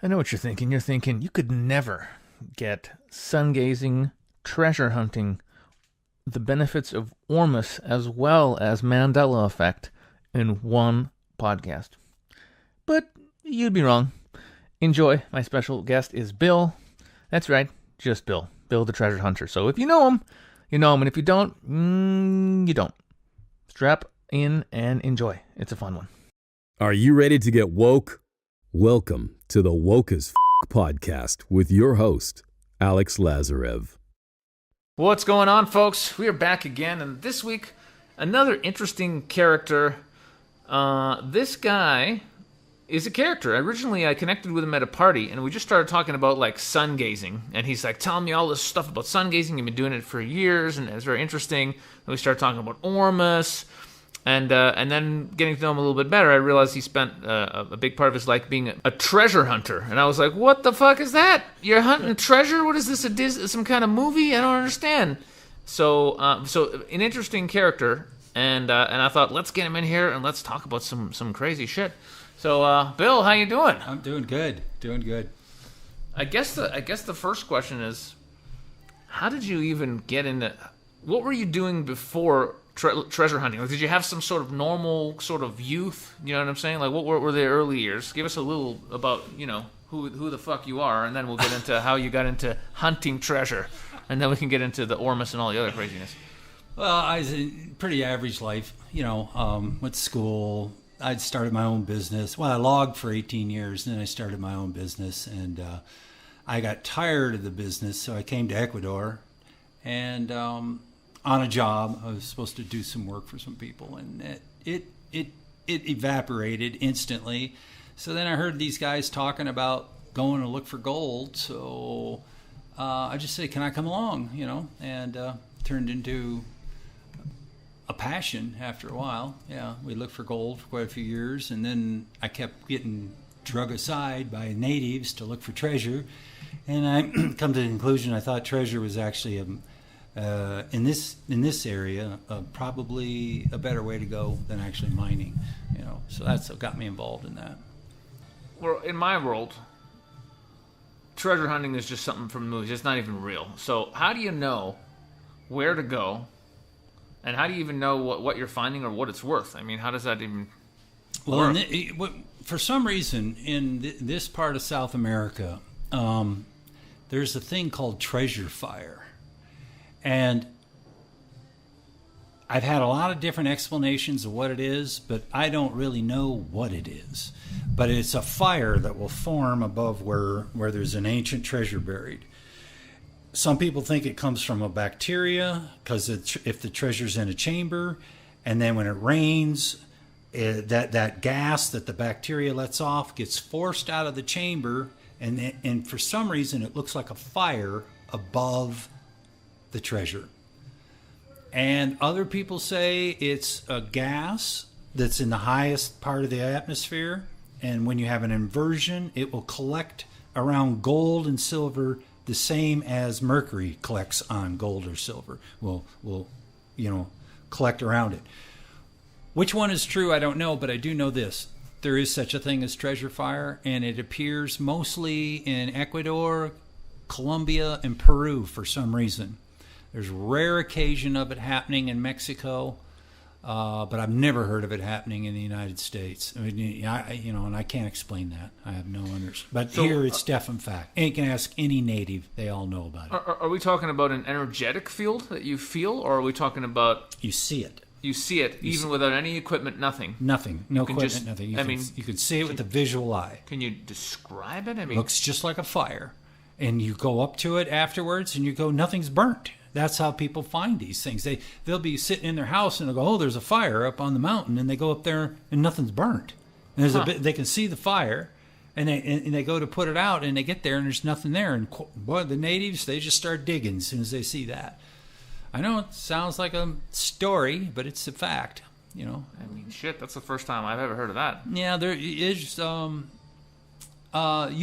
I know what you're thinking. You're thinking you could never get sungazing, treasure hunting, the benefits of Ormus, as well as Mandela effect in one podcast. But you'd be wrong. Enjoy. My special guest is Bill. That's right, just Bill. Bill the treasure hunter. So if you know him, you know him. And if you don't, you don't. Strap in and enjoy. It's a fun one. Are you ready to get woke? Welcome to the Woke as F*** podcast with your host, Alex Lazarev. What's going on, folks? We are back again, and this week, another interesting character. This guy is a character. Originally, I connected with him at a party, and we just started talking about, like, sun gazing, and he's, like, telling me all this stuff about sun gazing. He's been doing it for years, and it's very interesting. And we started talking about Ormus, and then getting to know him a little bit better, I realized he spent a big part of his life being a treasure hunter. And I was like, what the fuck is that? You're hunting treasure? What is this, some kind of movie? I don't understand. So an interesting character, and I thought, let's get him in here and let's talk about some crazy shit. So, Bill, how you doing? I'm doing good. I guess the first question is, how did you even get into... What were you doing before treasure hunting? Like, did you have some sort of normal sort of youth? You know what I'm saying? Like, what were the early years? Give us a little about, who the fuck you are, and then we'll get into how you got into hunting treasure, and then we can get into the Ormus and all the other craziness. Well, I was a pretty average life. Went to school. I'd started my own business. Well, I logged for 18 years, and then I started my own business, and I got tired of the business, so I came to Ecuador, and on a job, I was supposed to do some work for some people, and it evaporated instantly. So then I heard these guys talking about going to look for gold. So I just said, "Can I come along?" And turned into a passion after a while. Yeah, we looked for gold for quite a few years, and then I kept getting drug aside by natives to look for treasure, and I come to the conclusion I thought treasure was actually in this area, probably a better way to go than actually mining. So that's what got me involved in that. Well, in my world, treasure hunting is just something from movies. It's not even real. So how do you know where to go, and how do you even know what you're finding or what it's worth? I mean, how does that even work? For some reason, in this part of South America, there's a thing called treasure fire. And I've had a lot of different explanations of what it is, but I don't really know what it is. But it's a fire that will form above where there's an ancient treasure buried. Some people think it comes from a bacteria, because if the treasure's in a chamber, and then when it rains, that gas that the bacteria lets off gets forced out of the chamber, and for some reason it looks like a fire above the treasure. And other people say it's a gas that's in the highest part of the atmosphere, and when you have an inversion, it will collect around gold and silver the same as mercury collects on gold or silver. Will collect around it. Which one is true, I don't know, but I do know this. There is such a thing as treasure fire, and it appears mostly in Ecuador, Colombia, and Peru for some reason. There's rare occasion of it happening in Mexico, but I've never heard of it happening in the United States. I mean, and I can't explain that. I have no understanding. But here it's definite fact. And you can ask any native; they all know about it. Are we talking about an energetic field that you feel, or are we talking about you see it? You see it even without any equipment, nothing. Nothing, no equipment, nothing. You can see it with the visual eye. Can you describe it? Looks just like a fire, and you go up to it afterwards, and you go, nothing's burnt. That's how people find these things. They'll be sitting in their house and they'll go, oh, there's a fire up on the mountain, and they go up there and nothing's burnt. And they can see the fire, and they go to put it out, and they get there and there's nothing there. And boy, the natives, they just start digging as soon as they see that. I know it sounds like a story, but it's a fact. I mean, shit, that's the first time I've ever heard of that. Yeah, there is. You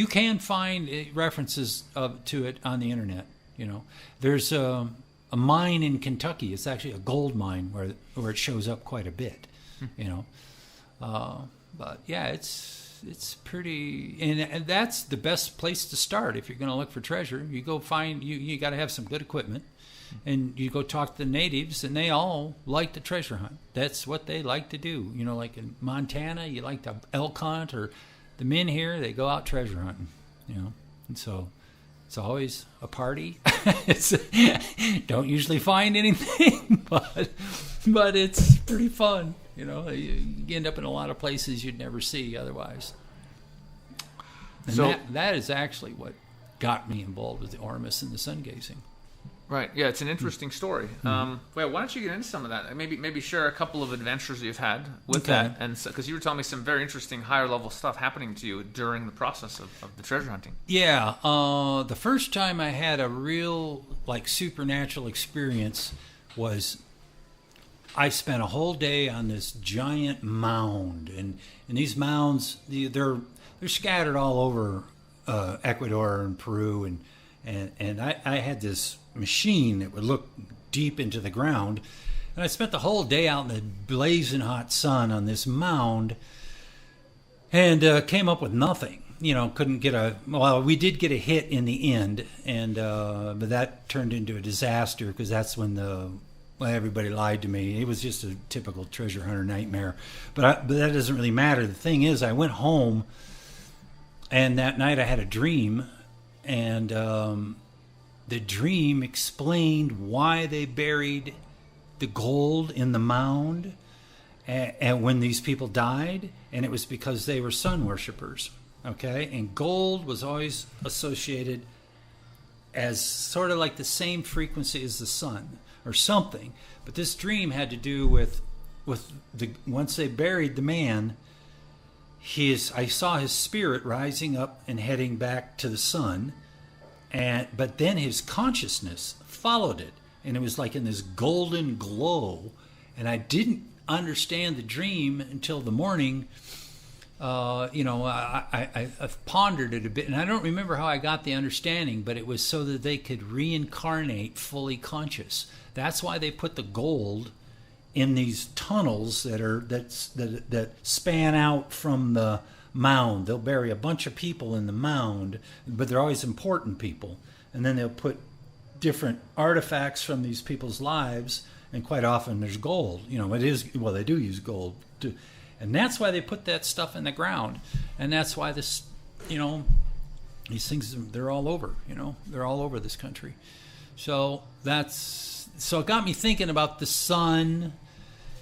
can find references to it on the internet. There's a mine in Kentucky. It's actually a gold mine where it shows up quite a bit. But yeah, it's it's pretty, and that's the best place to start if you're going to look for treasure. You go find you got to have some good equipment, and you go talk to the natives, and they all like to treasure hunt. That's what they like to do. You know, like in Montana, you like to elk hunt, or the men here, they go out treasure hunting. You know, and so it's always a party. Don't usually find anything, but it's pretty fun. You know, you end up in a lot of places you'd never see otherwise. And so that is actually what got me involved with the Ormus and the Sungazing. Right. Yeah, it's an interesting story. Well, why don't you get into some of that? Maybe share a couple of adventures you've had with that, and because you were telling me some very interesting higher level stuff happening to you during the process of the treasure hunting. Yeah. The first time I had a real supernatural experience was I spent a whole day on this giant mound, and these mounds they're scattered all over Ecuador and Peru, and I had this machine that would look deep into the ground, and I spent the whole day out in the blazing hot sun on this mound, and came up with nothing. You know, couldn't get we did get a hit in the end, and but that turned into a disaster because that's when everybody lied to me. It was just a typical treasure hunter nightmare, but that doesn't really matter. The thing is, I went home, and that night I had a dream, and the dream explained why they buried the gold in the mound and when these people died, and it was because they were sun worshipers. Okay, and gold was always associated as sort of like the same frequency as the sun or something. But this dream had to do with once they buried the man, I saw his spirit rising up and heading back to the sun, but then his consciousness followed it, and it was like in this golden glow, and I didn't understand the dream until the morning. I've pondered it a bit, and I don't remember how I got the understanding, but it was so that they could reincarnate fully conscious. That's why they put the gold in these tunnels that span out from the mound. They'll bury a bunch of people in the mound, but they're always important people, and then they'll put different artifacts from these people's lives, and quite often there's gold. You know, they do use gold too. And that's why they put that stuff in the ground. And that's why these things, they're all over, they're all over this country. So it got me thinking about the sun,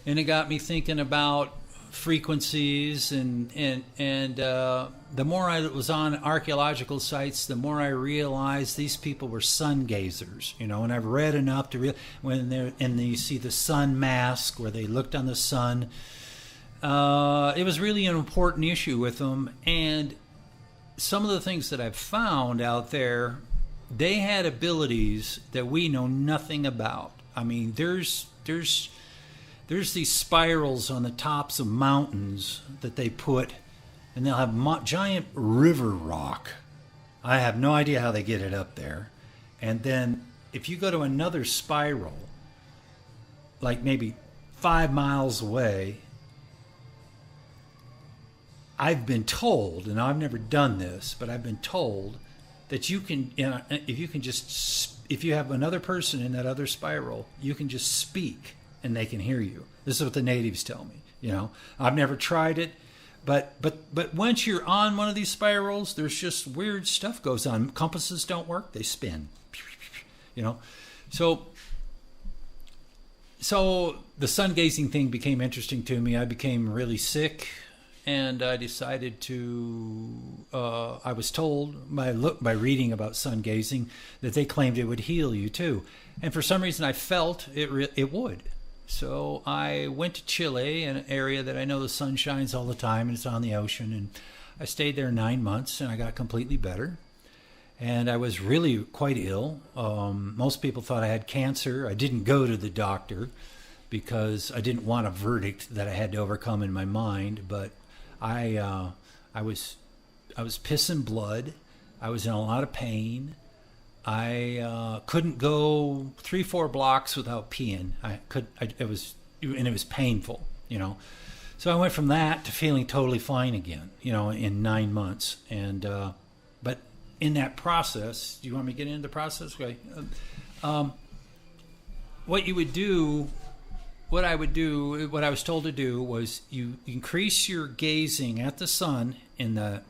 and it got me thinking about frequencies, and the more I was on archaeological sites, the more I realized these people were sun gazers, and I've read enough to when you see the sun mask where they looked on the sun. It was really an important issue with them, and some of the things that I've found out there, they had abilities that we know nothing about. I mean, there's these spirals on the tops of mountains that they put, and they'll have giant river rock. I have no idea how they get it up there. And then if you go to another spiral, like maybe 5 miles away, I've been told, and I've never done this, but I've been told that you can, if you have another person in that other spiral, you can just speak and they can hear you. This is what the natives tell me. I've never tried it, but once you're on one of these spirals, there's just weird stuff goes on. Compasses don't work; they spin. So the sun gazing thing became interesting to me. I became really sick. And I decided I was told by reading about sun gazing that they claimed it would heal you too. And for some reason I felt it would. So I went to Chile, an area that I know the sun shines all the time and it's on the ocean. And I stayed there 9 months and I got completely better. And I was really quite ill. Most people thought I had cancer. I didn't go to the doctor because I didn't want a verdict that I had to overcome in my mind. But I was pissing blood. I was in a lot of pain. I couldn't go 3-4 blocks without peeing. It was painful, So I went from that to feeling totally fine again, in 9 months. And but in that process, do you want me to get into the process? Okay. What I was told to do was you increase your gazing at the sun in the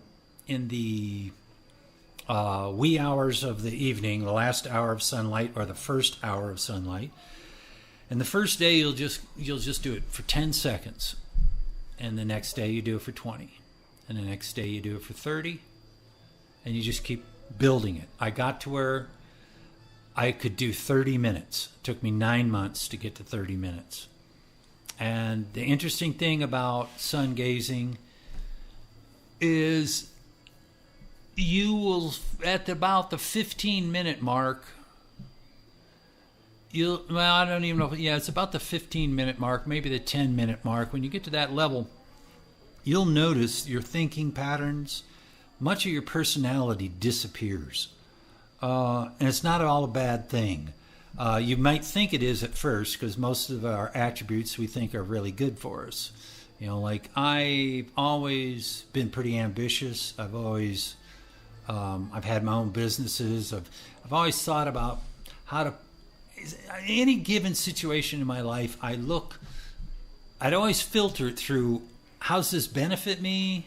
wee hours of the evening, the last hour of sunlight or the first hour of sunlight. And the first day you'll just do it for 10 seconds. And the next day you do it for 20. And the next day you do it for 30. And you just keep building it. I got to where I could do 30 minutes. It took me 9 months to get to 30 minutes. And the interesting thing about sun gazing is you will, at about the 15-minute mark, I don't even know. Yeah, it's about the 15-minute mark, maybe the 10-minute mark. When you get to that level, you'll notice your thinking patterns, much of your personality disappears. And it's not all a bad thing. You might think it is at first, because most of our attributes we think are really good for us. Like I've always been pretty ambitious. I've had my own businesses. I've always thought about how to, any given situation in my life, I'd always filter it through, how's this benefit me?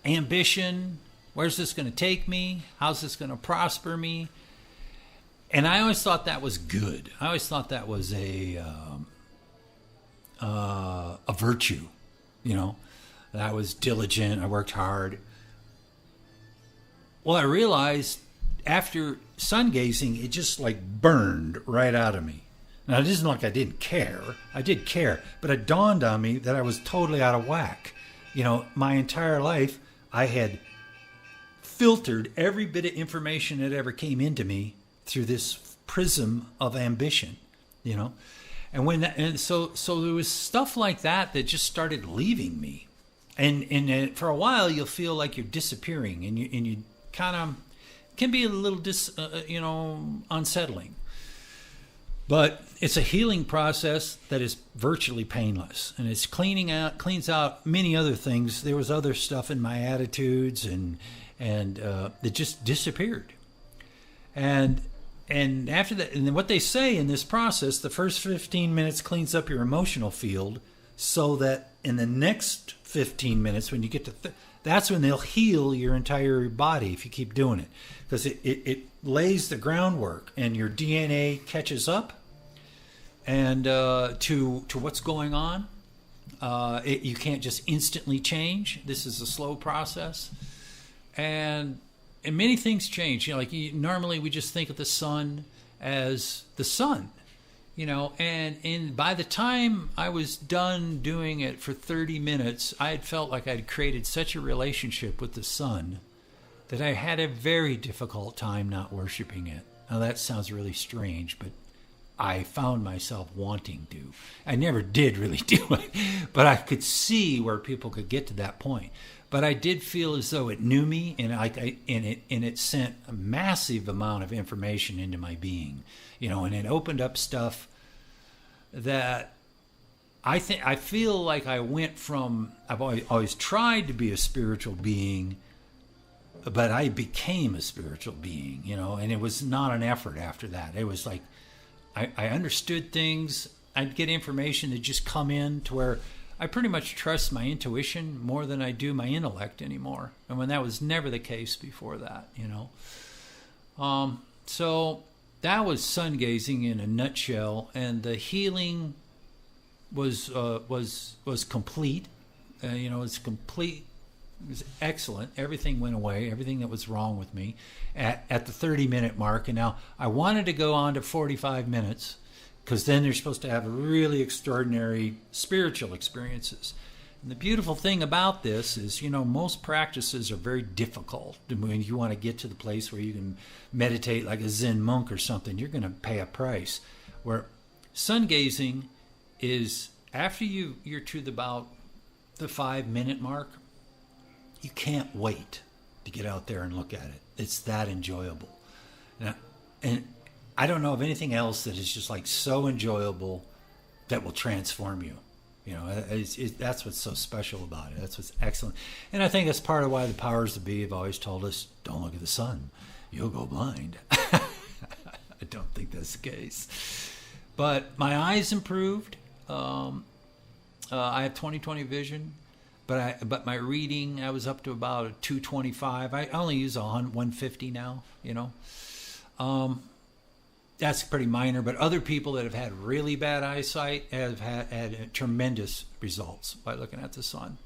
Ambition, where's this going to take me? How's this going to prosper me? And I always thought that was good. I always thought that was a virtue, that I was diligent, I worked hard. Well, I realized after sun gazing, it just like burned right out of me. Now, it isn't like I didn't care. I did care, but it dawned on me that I was totally out of whack. My entire life, I had filtered every bit of information that ever came into me through this prism of ambition, and so there was stuff like that just started leaving me, and for a while you'll feel like you're disappearing, and you kind of can be a little unsettling. But it's a healing process that is virtually painless, and it's cleans out many other things. There was other stuff in my attitudes, and it just disappeared. And after that, and what they say in this process, the first 15 minutes cleans up your emotional field, so that in the next 15 minutes, when you get to that's when they'll heal your entire body if you keep doing it, because it lays the groundwork, and your DNA catches up and to what's going on. You can't just instantly change. This is a slow process, and many things change. Normally we just think of the sun as the sun, and by the time I was done doing it for 30 minutes, I had felt like I'd created such a relationship with the sun that I had a very difficult time not worshiping it. Now that sounds really strange, but I found myself wanting to. I never did really do it, but I could see where people could get to that point. But I did feel as though it knew me, and it sent a massive amount of information into my being, and it opened up stuff that I feel like I went from, I've always tried to be a spiritual being, but I became a spiritual being, and it was not an effort after that. It was like I understood things. I'd get information that just come in to where I pretty much trust my intuition more than I do my intellect anymore. And when that was never the case before that, So that was sun gazing in a nutshell, and the healing was complete. It's complete. It was excellent. Everything went away. Everything that was wrong with me at the 30-minute mark. And now I wanted to go on to 45 minutes, because then you're supposed to have really extraordinary spiritual experiences. And the beautiful thing about this is, most practices are very difficult. When you want to get to the place where you can meditate like a Zen monk or something, you're going to pay a price. Where sun gazing is, after you're to about the 5-minute mark, you can't wait to get out there and look at it. It's that enjoyable. And I don't know of anything else that is just like so enjoyable that will transform you. You know, that's what's so special about it. That's what's excellent. And I think that's part of why the powers that be have always told us, don't look at the sun. You'll go blind. I don't think that's the case. But my eyes improved. I have 20/20 vision. But my reading, I was up to about a 225. I only use 150 now, you know. That's pretty minor, but other people that have had really bad eyesight have had tremendous results by looking at the sun.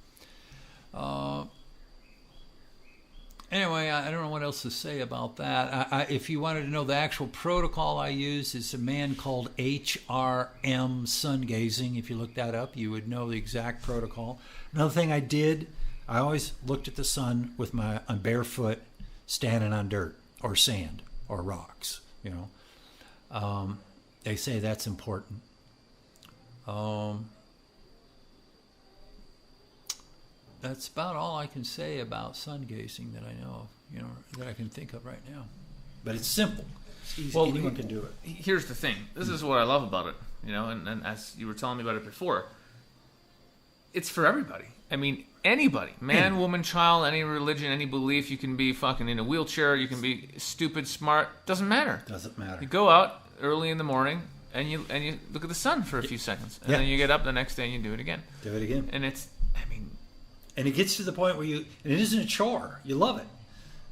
Anyway, I don't know what else to say about that. If you wanted to know the actual protocol I use, is a man called HRM Sungazing. If you look that up, you would know the exact protocol. Another thing I did, I always looked at the sun with my barefoot, standing on dirt or sand or rocks, you know. They say that's important. That's about all I can say about sun gazing that I know of, you know, that I can think of right now. But it's simple. It's easy. Well, anyone can do it. Here's the thing. This is what I love about it, you know, and as you were telling me about it before, it's for everybody. I mean, anybody, man, woman, child, any religion, any belief. You can be fucking in a wheelchair. You can be stupid, smart. Doesn't matter. Doesn't matter. You go out early in the morning and you look at the sun for a few seconds, and then you get up the next day and you do it again. Do it again. And it's, I mean, and it gets to the point where and it isn't a chore. You love it.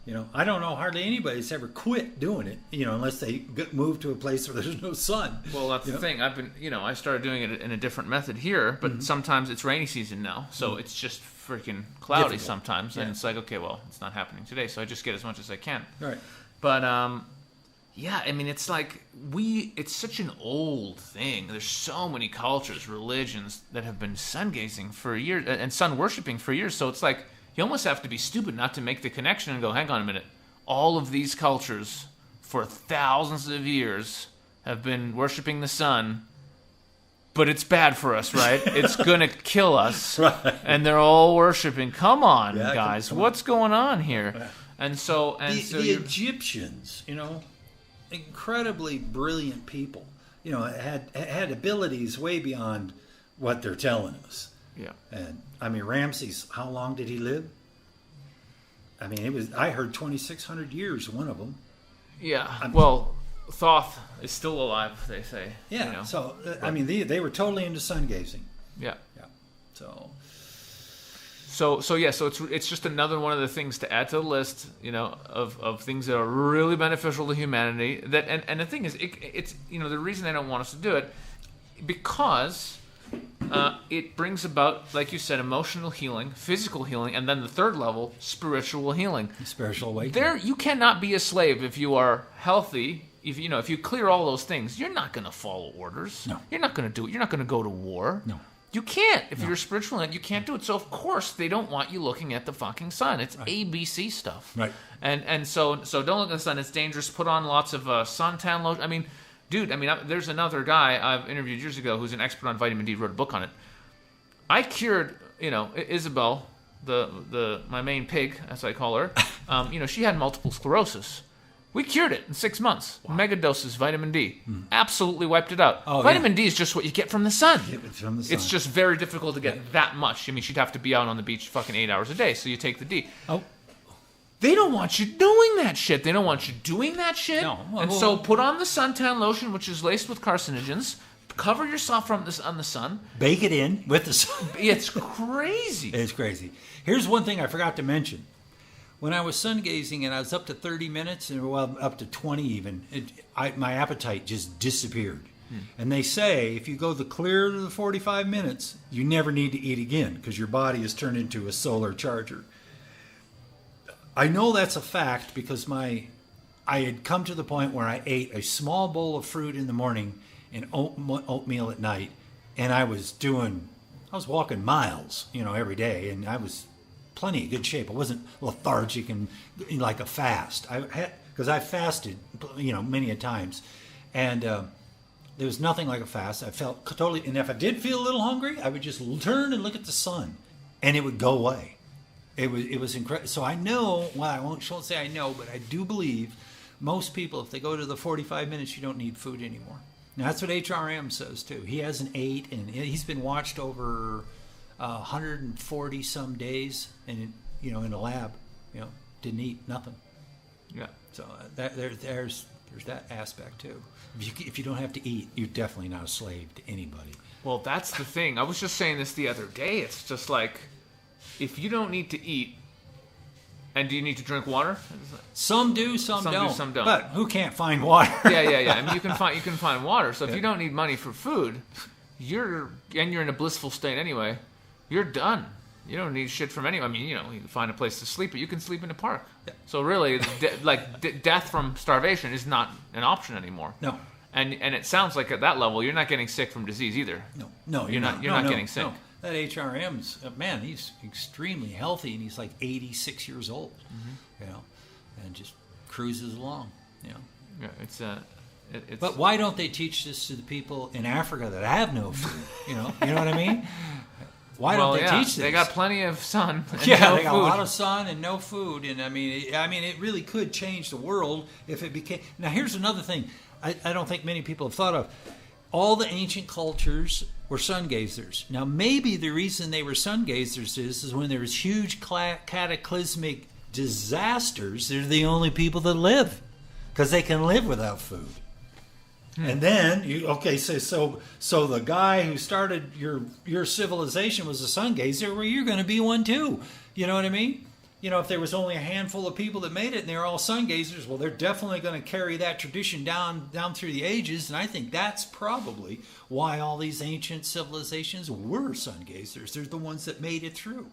You know, I don't know hardly anybody that's ever quit doing it, you know, unless they move to a place where there's no sun. Well, that's the thing. I've been, you know, I started doing it in a different method here, but sometimes it's rainy season now, so it's just freaking cloudy sometimes, and it's like, okay, well, it's not happening today, so I just get as much as I can. Right. But yeah, I mean, it's like it's such an old thing. There's so many cultures, religions that have been sun gazing for years and sun worshiping for years. So it's like you almost have to be stupid not to make the connection and go, hang on a minute. All of these cultures for thousands of years have been worshiping the sun, but it's bad for us, right? It's going to kill us. Right. And they're all worshiping. Come on, Yeah, guys. come on. What's going on here? Yeah. And so The Egyptians, you know, incredibly brilliant people, you know, had abilities way beyond what they're telling us. Yeah. And I mean, Ramses, how long did he live? I mean, I heard 2,600 years, one of them. Yeah. Well, Thoth is still alive, they say. Yeah. You know? So, I mean, they were totally into sun gazing. Yeah. Yeah. So it's just another one of the things to add to the list, you know, of things that are really beneficial to humanity. That and the thing is, it's you know, the reason they don't want us to do it because it brings about, like you said, emotional healing, physical healing, and then the third level, spiritual healing. spiritual awakening. You cannot be a slave if you are healthy. If you clear all those things, you're not going to follow orders. No. You're not going to do it. You're not going to go to war. No. You can't. If you're spiritual, you can't do it. So of course they don't want you looking at the fucking sun. It's ABC stuff. Right. And so don't look at the sun. It's dangerous. Put on lots of suntan lotion. I mean, dude. There's another guy I've interviewed years ago who's an expert on vitamin D. Wrote a book on it. I cured, you know, Isabel, my main pig, as I call her. You know, she had multiple sclerosis. We cured it in 6 months. Wow. Mega doses vitamin D. Absolutely wiped it out. Vitamin D is just what you get from the sun. From the sun. It's just very difficult to get that much. I mean, she'd have to be out on the beach fucking 8 hours a day, so you take the D. Oh. They don't want you doing that shit. They don't want you doing that shit. No. So put on the suntan lotion, which is laced with carcinogens. Cover yourself on the sun. Bake it in with the sun. It's crazy. It's crazy. Here's one thing I forgot to mention. When I was sun gazing and I was up to 30 minutes, and well, up to 20 even, my appetite just disappeared. And they say if you go clear to the 45 minutes, you never need to eat again because your body is turned into a solar charger. I know that's a fact because I had come to the point where I ate a small bowl of fruit in the morning and oatmeal at night, and I was walking miles, you know, every day, and I was plenty of good shape. I wasn't lethargic and like a fast. Because I fasted, you know, many a times, and there was nothing like a fast. I felt totally, and if I did feel a little hungry, I would just turn and look at the sun, and it would go away. It was incredible. So I know. Well, I won't say I know, but I do believe most people, if they go to the 45 minutes, you don't need food anymore. Now, that's what HRM says too. He hasn't ate, and he's been watched over 140 some days, and in a lab, didn't eat nothing. Yeah. So there's that aspect too. If you don't have to eat, you're definitely not a slave to anybody. Well, that's the thing. I was just saying this the other day. It's just like, if you don't need to eat, and do you need to drink water? Some do, some don't. Some don't. But who can't find water? Yeah. I mean, you can find water. So if you don't need money for food, you're in a blissful state anyway. You're done. You don't need shit from anyone. I mean, you can find a place to sleep, but you can sleep in a park. Yeah. So really, death from starvation is not an option anymore. No. And it sounds like at that level, you're not getting sick from disease either. No, you're not getting sick. No. That HRM's man, he's extremely healthy, and he's like 86 years old. And just cruises along. Yeah, it's. But why don't they teach this to the people in Africa that have no food? You know what I mean? Why don't they teach this? They got plenty of sun. And they got food. a lot of sun and no food, and I mean, it really could change the world if it became. Now, here's another thing I don't think many people have thought of. All the ancient cultures were sun gazers. Now, maybe the reason they were sun gazers is when there was huge cataclysmic disasters, they're the only people that live because they can live without food. And then so the guy who started your civilization was a sun gazer. Well, you're going to be one too. You know what I mean? If there was only a handful of people that made it and they're all sun gazers, well, they're definitely going to carry that tradition down through the ages. And I think that's probably why all these ancient civilizations were sun gazers. They're the ones that made it through.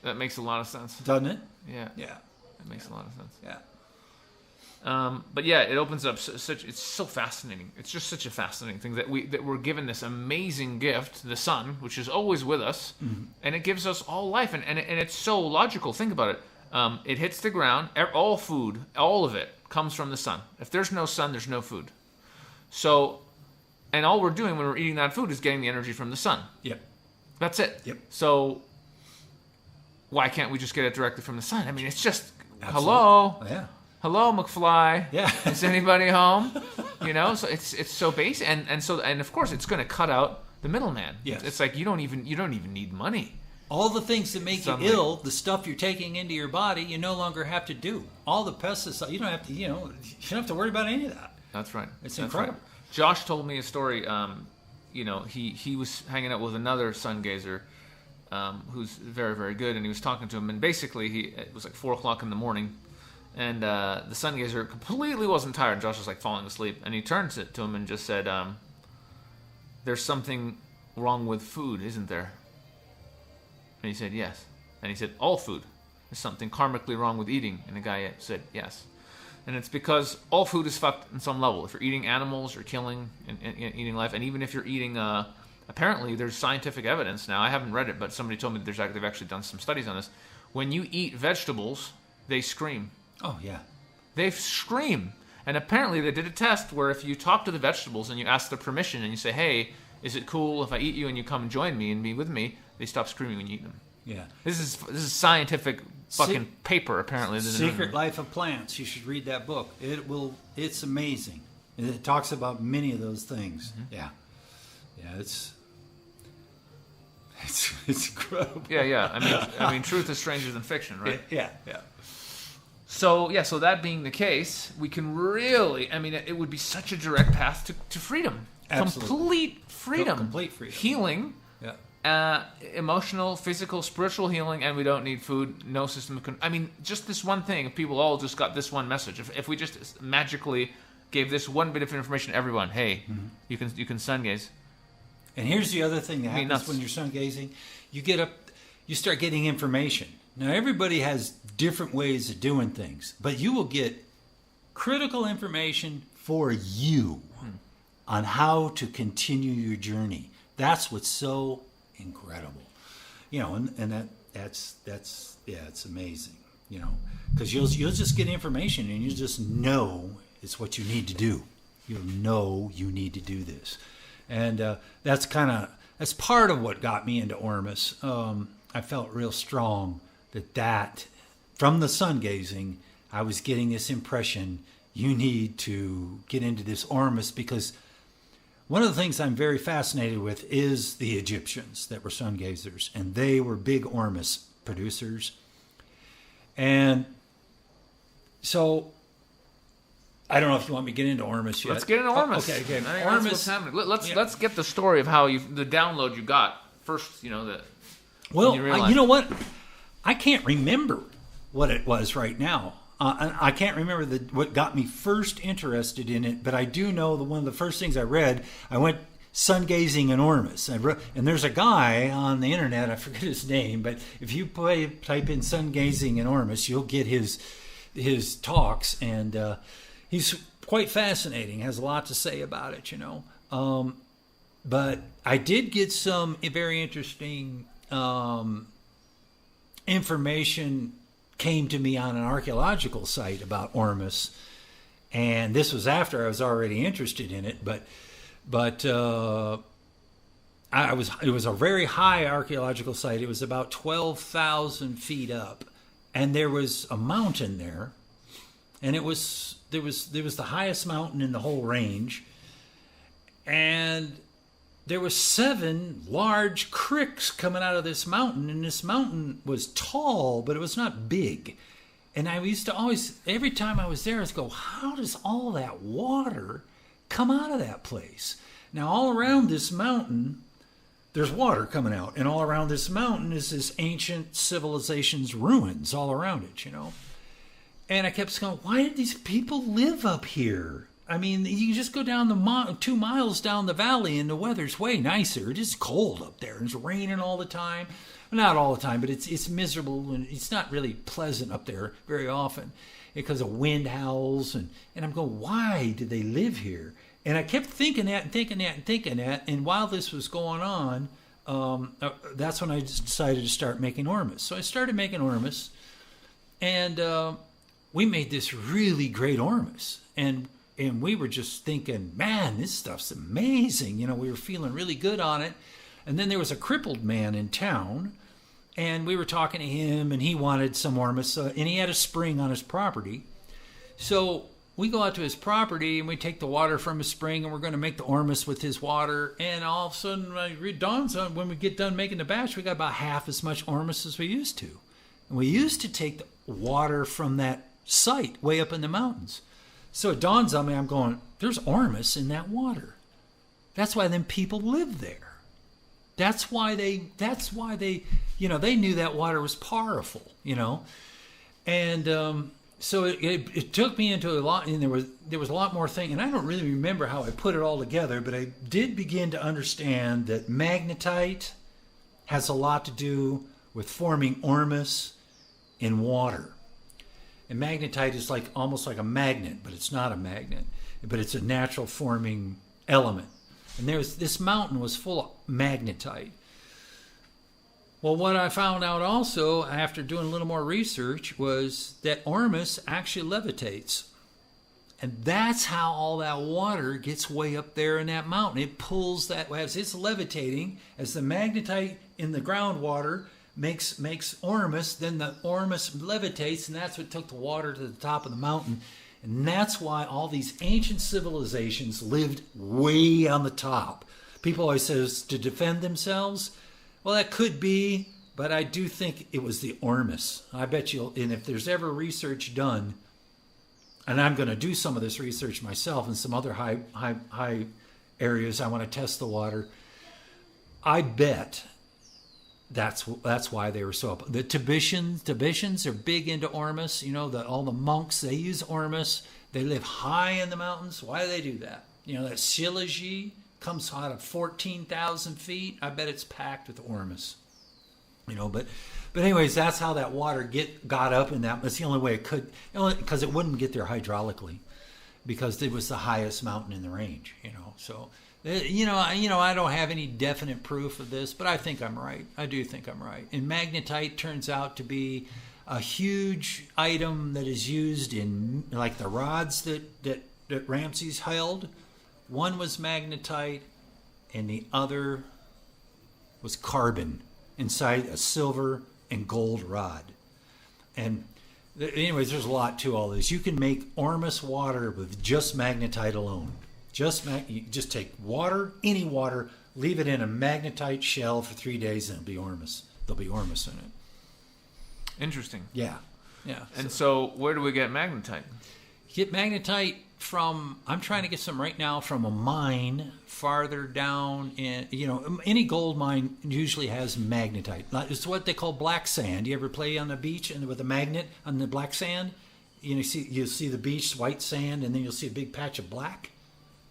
That makes a lot of sense, doesn't it? Yeah. Yeah. That makes a lot of sense. Yeah. But yeah, it opens up it's so fascinating. It's just such a fascinating thing that we're given this amazing gift, the sun, which is always with us, and it gives us all life, and it's so logical. Think about it. It hits the ground. All food, all of it, comes from the sun. If there's no sun, there's no food. So, and all we're doing when we're eating that food is getting the energy from the sun. Yep. That's it. Yep. So, why can't we just get it directly from the sun? I mean, it's just, Absolutely. Hello. Yeah. Hello, McFly. Yeah. Is anybody home? So it's so basic, and of course it's going to cut out the middleman. Yes. It's like you don't even need money. All the things that make you ill, the stuff you're taking into your body, you no longer have to do. All the pesticides, you don't have to. You don't have to worry about any of that. That's right. It's That's incredible. Right. Josh told me a story. He was hanging out with another sun gazer, who's very, very good, and he was talking to him, and basically it was like 4:00 in the morning. And the sun gazer completely wasn't tired. Josh was like falling asleep. And he turned to him and just said, there's something wrong with food, isn't there? And he said, yes. And he said, all food. There's something karmically wrong with eating. And the guy said, yes. And it's because all food is fucked in some level. If you're eating animals, you're killing and eating life. And even if you're eating, apparently there's scientific evidence now. I haven't read it, but somebody told me that they've actually done some studies on this. When you eat vegetables, they scream. Oh, yeah. They scream. And apparently they did a test where if you talk to the vegetables and you ask their permission and you say, hey, is it cool if I eat you and you come and join me and be with me, they stop screaming when you eat them. Yeah. This is scientific fucking paper, apparently. Secret Life of Plants. You should read that book. It's amazing. It talks about many of those things. Mm-hmm. Yeah. Yeah, it's incredible. Yeah. I mean, truth is stranger than fiction, right? Yeah. So that being the case, we can really, it would be such a direct path to freedom. Absolutely. Complete freedom. Healing. Yeah. Emotional, physical, spiritual healing, and we don't need food, no system of just this one thing, if people all just got this one message, if we just magically gave this one bit of information to everyone, hey, you can sun gaze. And here's the other thing that happens when you're sun gazing. You start getting information. Now, everybody has different ways of doing things, but you will get critical information for you on how to continue your journey. That's what's so incredible. And that's it's amazing, because you'll just get information and you just know it's what you need to do. You'll know you need to do this. And that's part of what got me into Ormus. I felt real strong that from the sun gazing, I was getting this impression you need to get into this Ormus, because one of the things I'm very fascinated with is the Egyptians that were sun gazers, and they were big Ormus producers. And so I don't know if you want me to get into Ormus yet. Let's get into Ormus. Okay. I think Ormus. that's what's happening. Let's get the story of how the download you got first. Well, you you know what? I can't remember what it was right now. I can't remember what got me first interested in it, but I do know that one of the first things I read, I went Sungazing in Ormus. And there's a guy on the internet, I forget his name, but if you type in Sungazing in Ormus, you'll get his talks, and he's quite fascinating, has a lot to say about it, But I did get some very interesting information came to me on an archaeological site about Ormus, and this was after I was already interested in it. But it was a very high archaeological site. It was about 12,000 feet up, and there was a mountain there, and there was the highest mountain in the whole range, and there were 7 large creeks coming out of this mountain, and this mountain was tall, but it was not big. And I used to always, every time I was there, I would go, how does all that water come out of that place? Now, all around this mountain, there's water coming out, and all around this mountain is this ancient civilization's ruins all around it, And I kept going, why did these people live up here? I mean, you just go down the 2 miles down the valley, and the weather's way nicer. It is cold up there. It's raining all the time. Well, not all the time, but it's miserable, and it's not really pleasant up there very often because of wind howls. And I'm going, why did they live here? And I kept thinking that. And while this was going on, that's when I decided to start making Ormus. So I started making Ormus, and we made this really great Ormus. And we were just thinking, man, this stuff's amazing. We were feeling really good on it. And then there was a crippled man in town, and we were talking to him, and he wanted some Ormus, and he had a spring on his property. So we go out to his property, and we take the water from his spring, and we're going to make the Ormus with his water. And all of a sudden, it dawns on when we get done making the batch, we got about half as much Ormus as we used to. And we used to take the water from that site way up in the mountains. So it dawns on me, I'm going, there's Ormus in that water. That's why them people live there. That's why they, they knew that water was powerful, And so it took me into a lot, and there was a lot more thing, and I don't really remember how I put it all together, but I did begin to understand that magnetite has a lot to do with forming Ormus in water. And magnetite is almost like a magnet, but it's not a magnet. But it's a natural forming element. And this mountain was full of magnetite. Well, what I found out also after doing a little more research was that Ormus actually levitates. And that's how all that water gets way up there in that mountain. It pulls that, as it's levitating, as the magnetite in the groundwater makes Ormus, then the Ormus levitates, and that's what took the water to the top of the mountain. And that's why all these ancient civilizations lived way on the top. People always say to defend themselves. Well, that could be, but I do think it was the Ormus. I bet and if there's ever research done, and I'm going to do some of this research myself in some other high areas, I want to test the water. I bet that's why they were so up. The Tibetans are big into Ormus. All the monks, they use Ormus. They live high in the mountains. Why do they do that? That Sungazing comes out of 14,000 feet. I bet it's packed with Ormus. But anyways, that's how that water got up in that. That's the only way it could, because it wouldn't get there hydraulically, because it was the highest mountain in the range. So. I don't have any definite proof of this, but I think I'm right. I do think I'm right. And magnetite turns out to be a huge item that is used in, like the rods that Ramses held. One was magnetite, and the other was carbon inside a silver and gold rod. And anyways, there's a lot to all this. You can make Ormus water with just magnetite alone. You just take water, any water, leave it in a magnetite shell for 3 days, and it'll be Ormus. There'll be Ormus in it. Interesting. Yeah. Yeah. And so where do we get magnetite? Get magnetite from, I'm trying to get some right now from a mine farther down in, any gold mine usually has magnetite. It's what they call black sand. You ever play on the beach and with a magnet on the black sand? You'll see the beach, white sand, and then you'll see a big patch of black.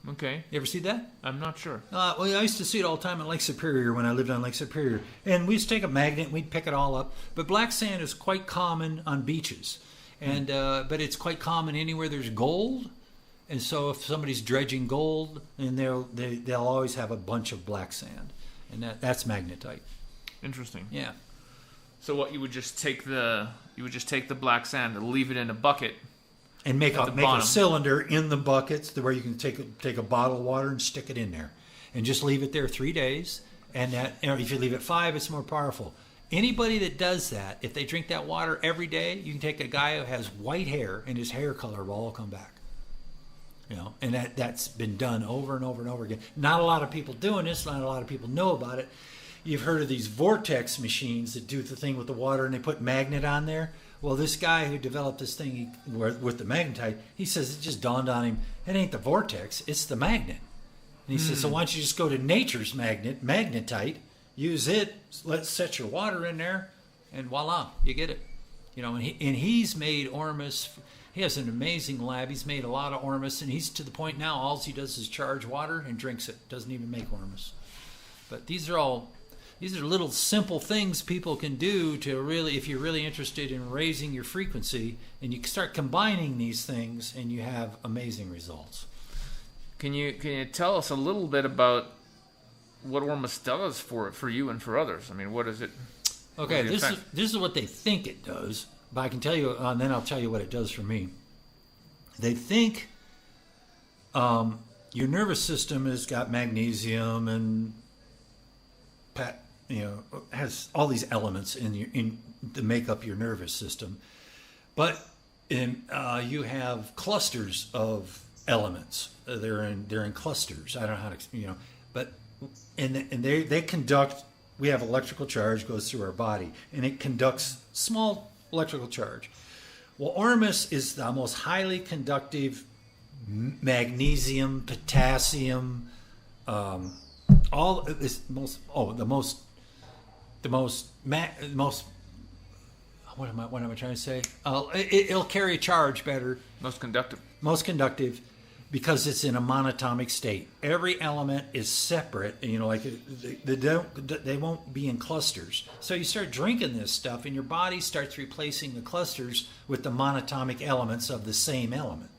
Okay. You ever see that? I'm not sure. Well, I used to see it all the time in Lake Superior when I lived on Lake Superior. And we used to take a magnet and we'd pick it all up. But black sand is quite common on beaches. And but it's quite common anywhere there's gold. And so if somebody's dredging gold, and they'll always have a bunch of black sand. And that's magnetite. Interesting. Yeah. So what you would just take the black sand and leave it in a bucket. And make a cylinder in the buckets where you can take a bottle of water and stick it in there, and just leave it there 3 days. And if you leave it 5, it's more powerful. Anybody that does that, if they drink that water every day, you can take a guy who has white hair and his hair color will all come back. And that's been done over and over and over again. Not a lot of people doing this. Not a lot of people know about it. You've heard of these vortex machines that do the thing with the water and they put magnet on there. Well, this guy who developed this thing with the magnetite, he says it just dawned on him, it ain't the vortex, it's the magnet. And he says, so why don't you just go to nature's magnetite, use it, let's set your water in there, and voila, you get it. And he's made Ormus. He has an amazing lab. He's made a lot of Ormus, and he's to the point now all he does is charge water and drinks it. Doesn't even make Ormus. But these are little simple things people can do to really, if you're really interested in raising your frequency, and you start combining these things, and you have amazing results. Can you tell us a little bit about what Ormus does for you and for others? I mean, what is it? Okay, this is what they think it does, but I can tell you, and then I'll tell you what it does for me. They think your nervous system has got magnesium and has all these elements to make up your nervous system, but you have clusters of elements. They're in clusters. I don't know how to but they conduct. We have electrical charge goes through our body, and it conducts small electrical charge. Well, Ormus is the most highly conductive magnesium, potassium, all this the most. What am I trying to say? It'll carry charge better. Most conductive. Because it's in a monatomic state. Every element is separate. They won't be in clusters. So you start drinking this stuff, and your body starts replacing the clusters with the monatomic elements of the same element.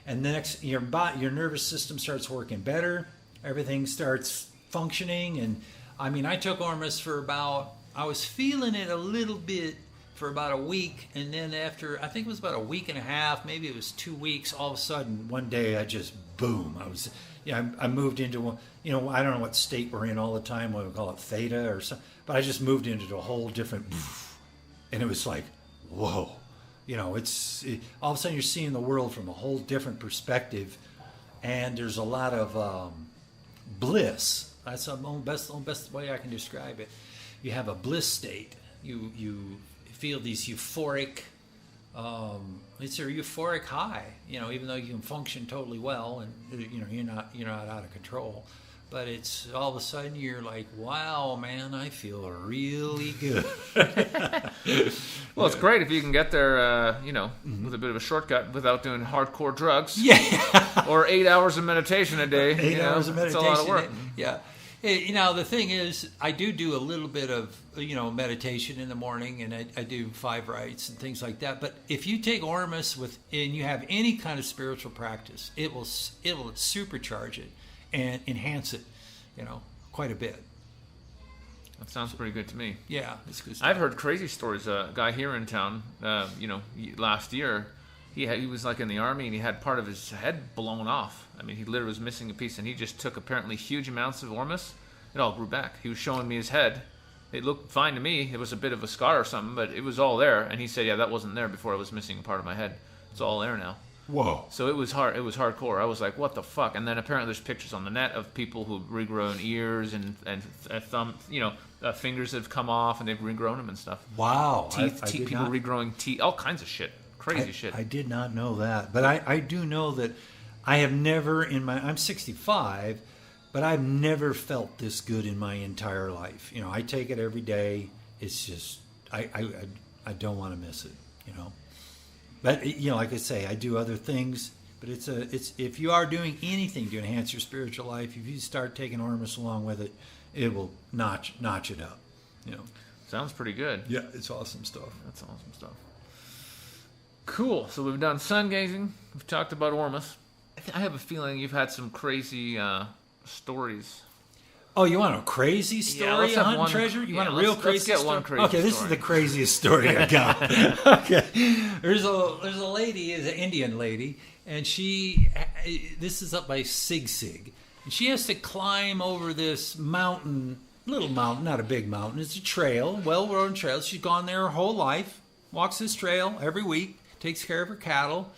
And the next, your nervous system starts working better. Everything starts functioning. And I took Ormus I was feeling it a little bit for about a week, and then after, I think it was about a week and a half, maybe it was 2 weeks, all of a sudden, one day I just, boom, I moved into, I don't know what state we're in all the time, what we call it theta or something, but I just moved into a whole different, and it was like, whoa, all of a sudden you're seeing the world from a whole different perspective, and there's a lot of bliss. That's the best way I can describe it. You have a bliss state. You feel these euphoric, it's a euphoric high, even though you can function totally well, and you're not out of control, but it's all of a sudden you're like, wow, man, I feel really good. Well, it's great if you can get there, with a bit of a shortcut without doing hardcore drugs. Yeah. Or 8 hours of meditation a day. 8 hours of meditation. It's a lot of work. Yeah. The thing is, I do a little bit of, meditation in the morning, and I do 5 rites and things like that. But if you take Ormus and you have any kind of spiritual practice, it will supercharge it and enhance it, quite a bit. That sounds pretty good to me. Yeah, it's good stuff. I've heard crazy stories. A guy here in town, last year, he was like in the army, and he had part of his head blown off. He literally was missing a piece, and he just took apparently huge amounts of Ormus. It all grew back. He was showing me his head. It looked fine to me. It was a bit of a scar or something, but it was all there. And he said, yeah, that wasn't there before I was missing a part of my head. It's all there now. Whoa. So it was hard. It was hardcore. I was like, what the fuck? And then apparently there's pictures on the net of people who've regrown ears and thumb, fingers that have come off and they've regrown them and stuff. Wow. Teeth, people regrowing teeth, all kinds of shit. Crazy shit. I did not know that. But I do know that I have never I'm 65, but I've never felt this good in my entire life. I take it every day. It's just, I don't want to miss it, But, like I say, I do other things. But it's if you are doing anything to enhance your spiritual life, if you start taking Ormus along with it, it will notch it up, Sounds pretty good. Yeah, it's awesome stuff. That's awesome stuff. Cool. So we've done Sungazing. We've talked about Ormus. I have a feeling you've had some crazy stories. Oh, you want a crazy story on hunting treasure? You want a real crazy story? Let's get one crazy story. This is the craziest story I got. Okay. There's a lady, an Indian lady, and this is up by Sig Sig. And she has to climb over this mountain, little mountain, not a big mountain. It's a trail, well-worn trail. She's gone there her whole life, walks this trail every week, takes care of her cattle.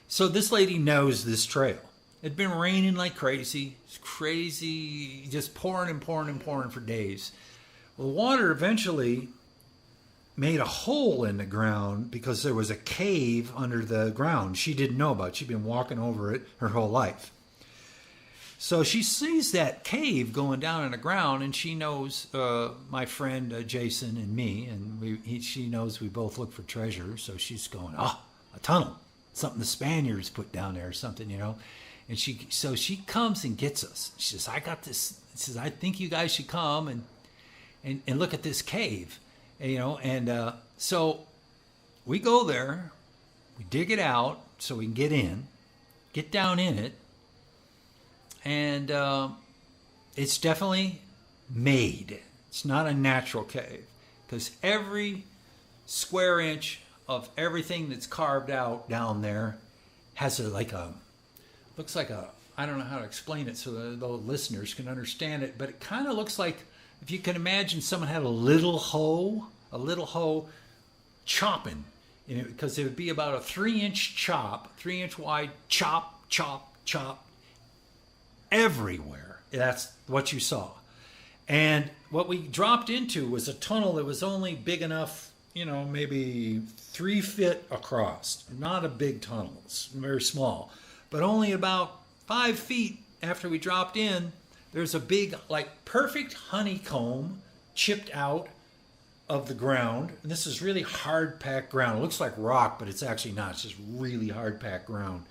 So this lady knows this trail. It'd been raining like crazy. It's crazy, just pouring and pouring and pouring for days. Well, the water eventually made a hole in the ground because there was a cave under the ground she didn't know about. She'd been walking over it her whole life. So she sees that cave going down in the ground, and she knows my friend Jason and me, and she knows we both look for treasure. So she's going, a tunnel, something the Spaniards put down there or something, And she comes and gets us. She says, I got this. She says, I think you guys should come and look at this cave. And so we go there, we dig it out so we can get down in it. And it's definitely made. It's not a natural cave. Because every square inch of everything that's carved out down there has looks like I don't know how to explain it so the listeners can understand it, but it kind of looks like, if you can imagine someone had a little hoe chopping, because it would be about a 3-inch chop, 3-inch wide chop everywhere. That's what you saw. And what we dropped into was a tunnel that was only big enough, maybe 3 feet across. Not a big tunnel, it's very small. But only about 5 feet after we dropped in, there's a big, perfect honeycomb chipped out of the ground. And this is really hard-packed ground. It looks like rock, but it's actually not. It's just really hard-packed ground.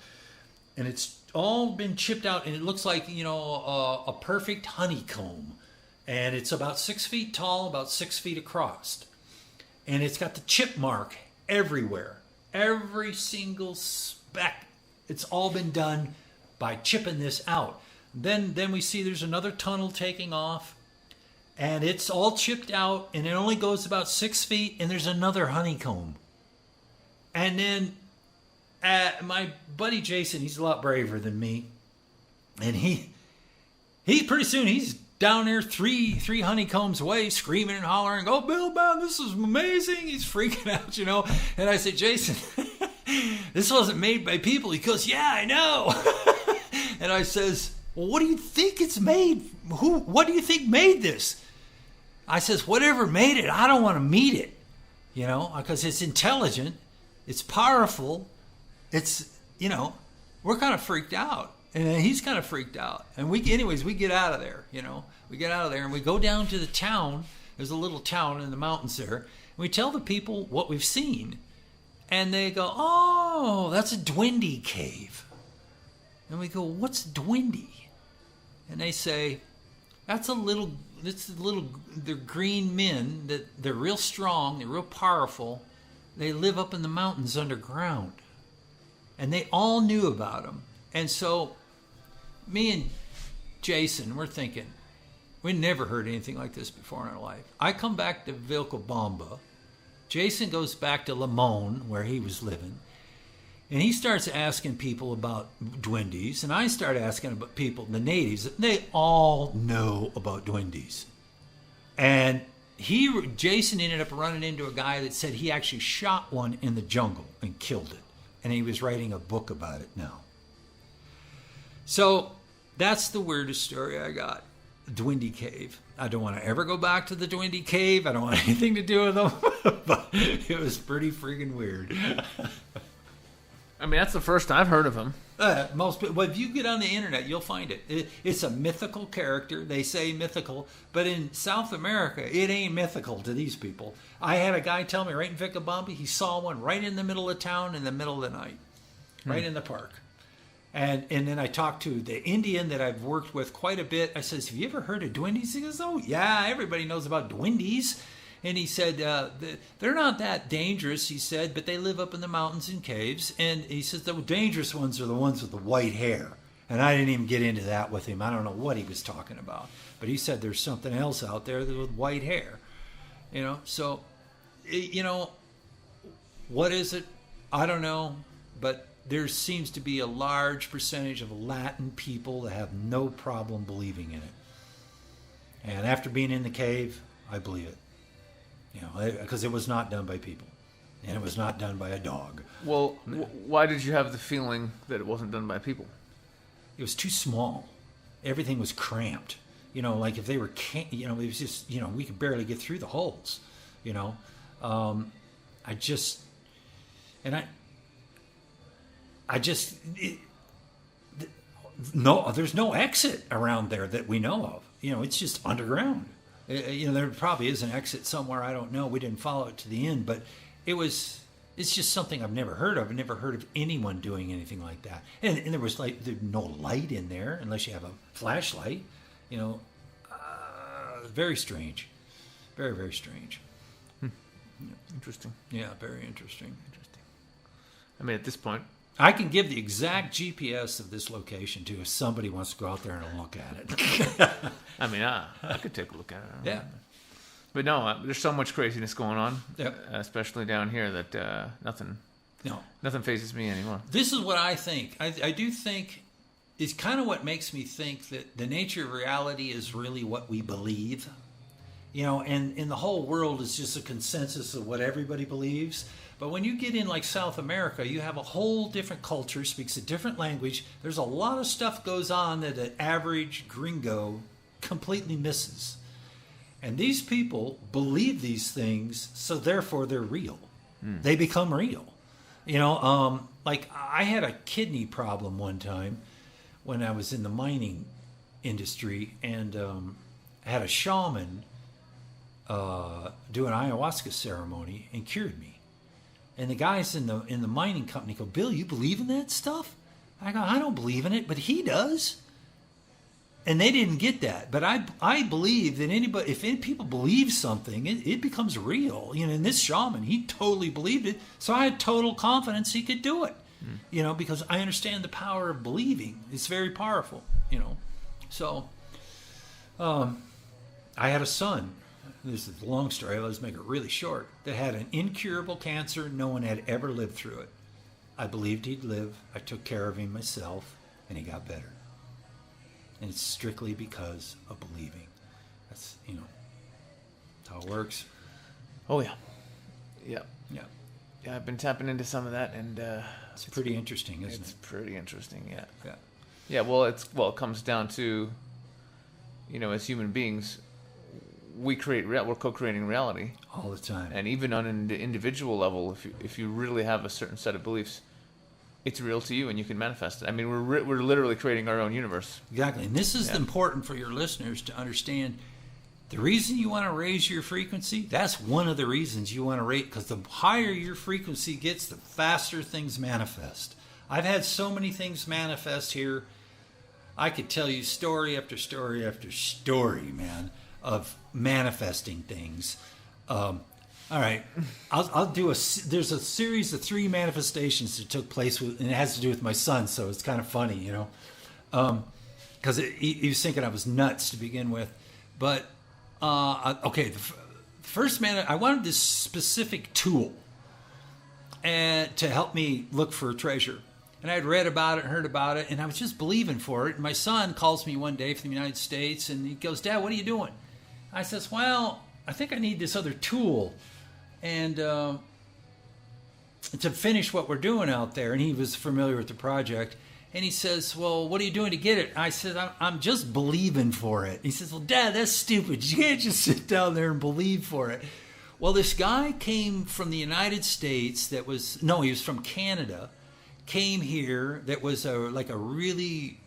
And it's all been chipped out, and it looks like, a perfect honeycomb. And it's about 6 feet tall, about 6 feet across. And it's got the chip mark everywhere. Every single speck. It's all been done by chipping this out. Then we see there's another tunnel taking off, and it's all chipped out, and it only goes about 6 feet, and there's another honeycomb. And then my buddy Jason, he's a lot braver than me, and he pretty soon he's down there three honeycombs away, screaming and hollering, "Oh, Bill, man, this is amazing!" He's freaking out, And I said, Jason, this wasn't made by people. He goes, yeah, I know. And I says, well, what do you think it's made? What do you think made this? I says, whatever made it, I don't want to meet it, because it's intelligent, it's powerful, it's, we're kind of freaked out. And he's kind of freaked out. And we get out of there, We get out of there and we go down to the town. There's a little town in the mountains there. And we tell the people what we've seen. And they go, oh, that's a Dwindie cave. And we go, what's Dwindie? And they say, they're green men, that they're real strong, they're real powerful. They live up in the mountains underground. And they all knew about them. And so me and Jason, we're thinking, we never heard anything like this before in our life. I come back to Vilcabamba. Jason goes back to Limon, where he was living, and he starts asking people about Dwindies, and I start asking about people, the natives. They all know about Dwindies. And Jason ended up running into a guy that said he actually shot one in the jungle and killed it. and he was writing a book about it now. So that's the weirdest story I got. Dwindie Cave. I don't want to ever go back to the Dwindie Cave. I don't want anything to do with them. But it was pretty freaking weird. I mean, that's the first I've heard of him. Well, if you get on the internet, you'll find it. It's a mythical character. They say mythical, but in South America, it ain't mythical to these people. I had a guy tell me right in Vicabambi, he saw one right in the middle of town in the middle of the night, right in the park. And then I talked to the Indian that I've worked with quite a bit. I says, have you ever heard of Dwindies? He goes, oh, yeah, everybody knows about Dwindies. And he said, they're not that dangerous, he said, but they live up in the mountains and caves. And he says the dangerous ones are the ones with the white hair. And I didn't even get into that with him. I don't know what he was talking about. But he said there's something else out there with white hair. So, what is it? I don't know. But there seems to be a large percentage of Latin people that have no problem believing in it. And after being in the cave, I believe it. Because it was not done by people. And it was not done by a dog. Well, why did you have the feeling that it wasn't done by people? It was too small. Everything was cramped. Like if they were, it was just, we could barely get through the holes. There's no exit around there that we know of. It's just underground. There probably is an exit somewhere. I don't know. We didn't follow it to the end, but it's just something I've never heard of. I've never heard of anyone doing anything like that. And there was there's no light in there unless you have a flashlight. Very strange. Very, very strange. Interesting. Yeah, very interesting. I mean, at this point, I can give the exact GPS of this location too if somebody wants to go out there and look at it. I mean, I could take a look at it. Yeah. But no, there's so much craziness going on, yep. Especially down here, that nothing phases me anymore. This is what I think. I do think it's kind of what makes me think that the nature of reality is really what we believe. And the whole world is just a consensus of what everybody believes. But when you get in like South America, you have a whole different culture, speaks a different language. There's a lot of stuff goes on that an average gringo completely misses. And these people believe these things, so therefore they're real. They become real. Like I had a kidney problem one time when I was in the mining industry, and I had a shaman do an ayahuasca ceremony and cured me. And the guys in the mining company go, Bill, you believe in that stuff? I go, I don't believe in it, but he does. And they didn't get that. But I believe that if people believe something, it becomes real. And this shaman, he totally believed it. So I had total confidence he could do it. Because I understand the power of believing. It's very powerful, So I had a son. This is a long story. Let's make it really short. That had an incurable cancer. No one had ever lived through it. I believed he'd live. I took care of him myself, and he got better. And it's strictly because of believing. That's how it works. Oh yeah, yeah. I've been tapping into some of that, and it's pretty interesting, isn't it? It's pretty interesting. Yeah. Yeah. Well, it comes down to, as human beings, we're co-creating reality all the time, and even on an individual level, if you really have a certain set of beliefs, it's real to you and you can manifest it. I mean, we're literally creating our own universe. Exactly, and this is important for your listeners to understand. The reason you want to raise your frequency, that's one of the reasons you want to rate, because the higher your frequency gets, the faster things manifest. I've had so many things manifest here. I could tell you story after story after story, man, of manifesting things. All right, I'll do there's a series of 3 manifestations that took place and it has to do with my son, so it's kind of funny, because he was thinking I was nuts to begin with. But okay, the first I wanted this specific tool and to help me look for a treasure. And I'd read about it, heard about it, and I was just believing for it. And my son calls me one day from the United States, and he goes, Dad, what are you doing? I says, well, I think I need this other tool. And to finish what we're doing out there. And he was familiar with the project. And he says, well, what are you doing to get it? I said, I'm just believing for it. He says, well, Dad, that's stupid. You can't just sit down there and believe for it. Well, this guy came from the United States he was from Canada, came here that was like a really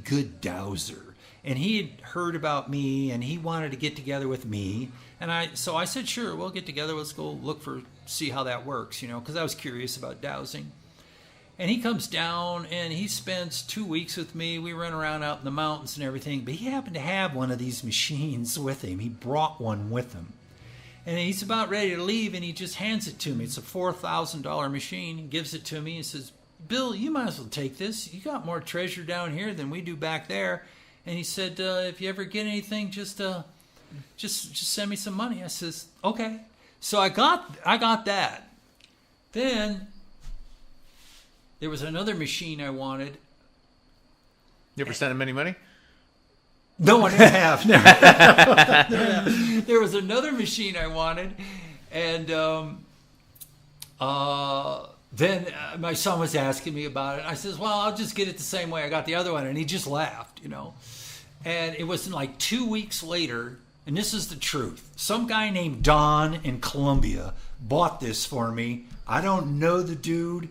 good dowser. And he had heard about me, and he wanted to get together with me. And so I said, sure, we'll get together. Let's go see how that works, because I was curious about dowsing. And he comes down, and he spends 2 weeks with me. We run around out in the mountains and everything. But he happened to have one of these machines with him. He brought one with him. And he's about ready to leave, and he just hands it to me. It's a $4,000 machine. He gives it to me and says, Bill, you might as well take this. You got more treasure down here than we do back there. And he said, if you ever get anything, just send me some money. I says, okay. So I got that. Then there was another machine I wanted. You ever sent him any money? No, I didn't have. No. There was another machine I wanted, and then my son was asking me about it. I says, well, I'll just get it the same way I got the other one. And he just laughed, And it was like 2 weeks later, and this is the truth. Some guy named Don in Colombia bought this for me. I don't know the dude.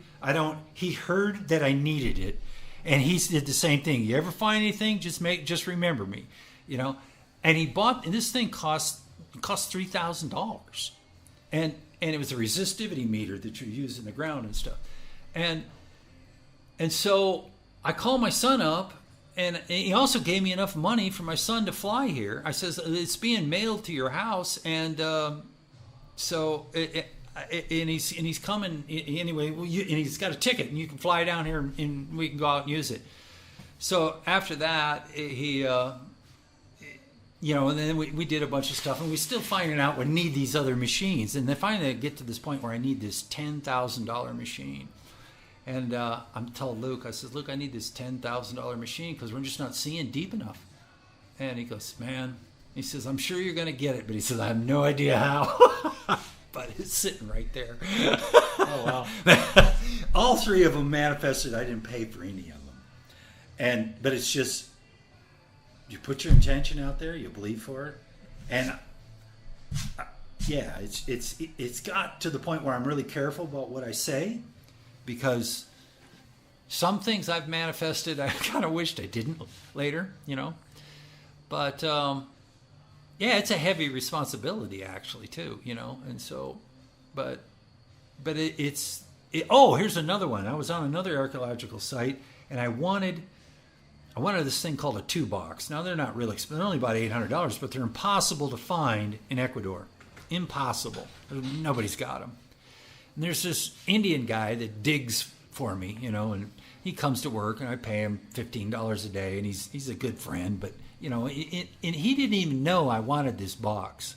He heard that I needed it, and he did the same thing. You ever find anything, just remember me, And he bought, and this thing cost $3,000. And it was a resistivity meter that you use in the ground and stuff. And so I called my son up, and he also gave me enough money for my son to fly here. I says, it's being mailed to your house, and so and he's coming anyway. And he's got a ticket, and you can fly down here, and we can go out and use it. So after that, he, and then we did a bunch of stuff, and we're still finding out we need these other machines. And then finally I get to this point where I need this $10,000 machine. And I'm telling Luke, I said, Luke, I need this $10,000 machine because we're just not seeing deep enough. And he goes, man, he says, I'm sure you're going to get it. But he says, I have no idea how. But it's sitting right there. Oh, wow. All three of them manifested. I didn't pay for any of them. But it's just, you put your intention out there, you believe for it. And yeah, it's got to the point where I'm really careful about what I say, because some things I've manifested, I kind of wished I didn't later, But yeah, it's a heavy responsibility actually too, And so, but here's another one. I was on another archaeological site, and I wanted this thing called a 2-box. Now they're not really expensive; they're only about $800, but they're impossible to find in Ecuador. Impossible. Nobody's got them. And there's this Indian guy that digs for me, and he comes to work, and I pay him $15 a day, and he's a good friend, but and he didn't even know I wanted this box.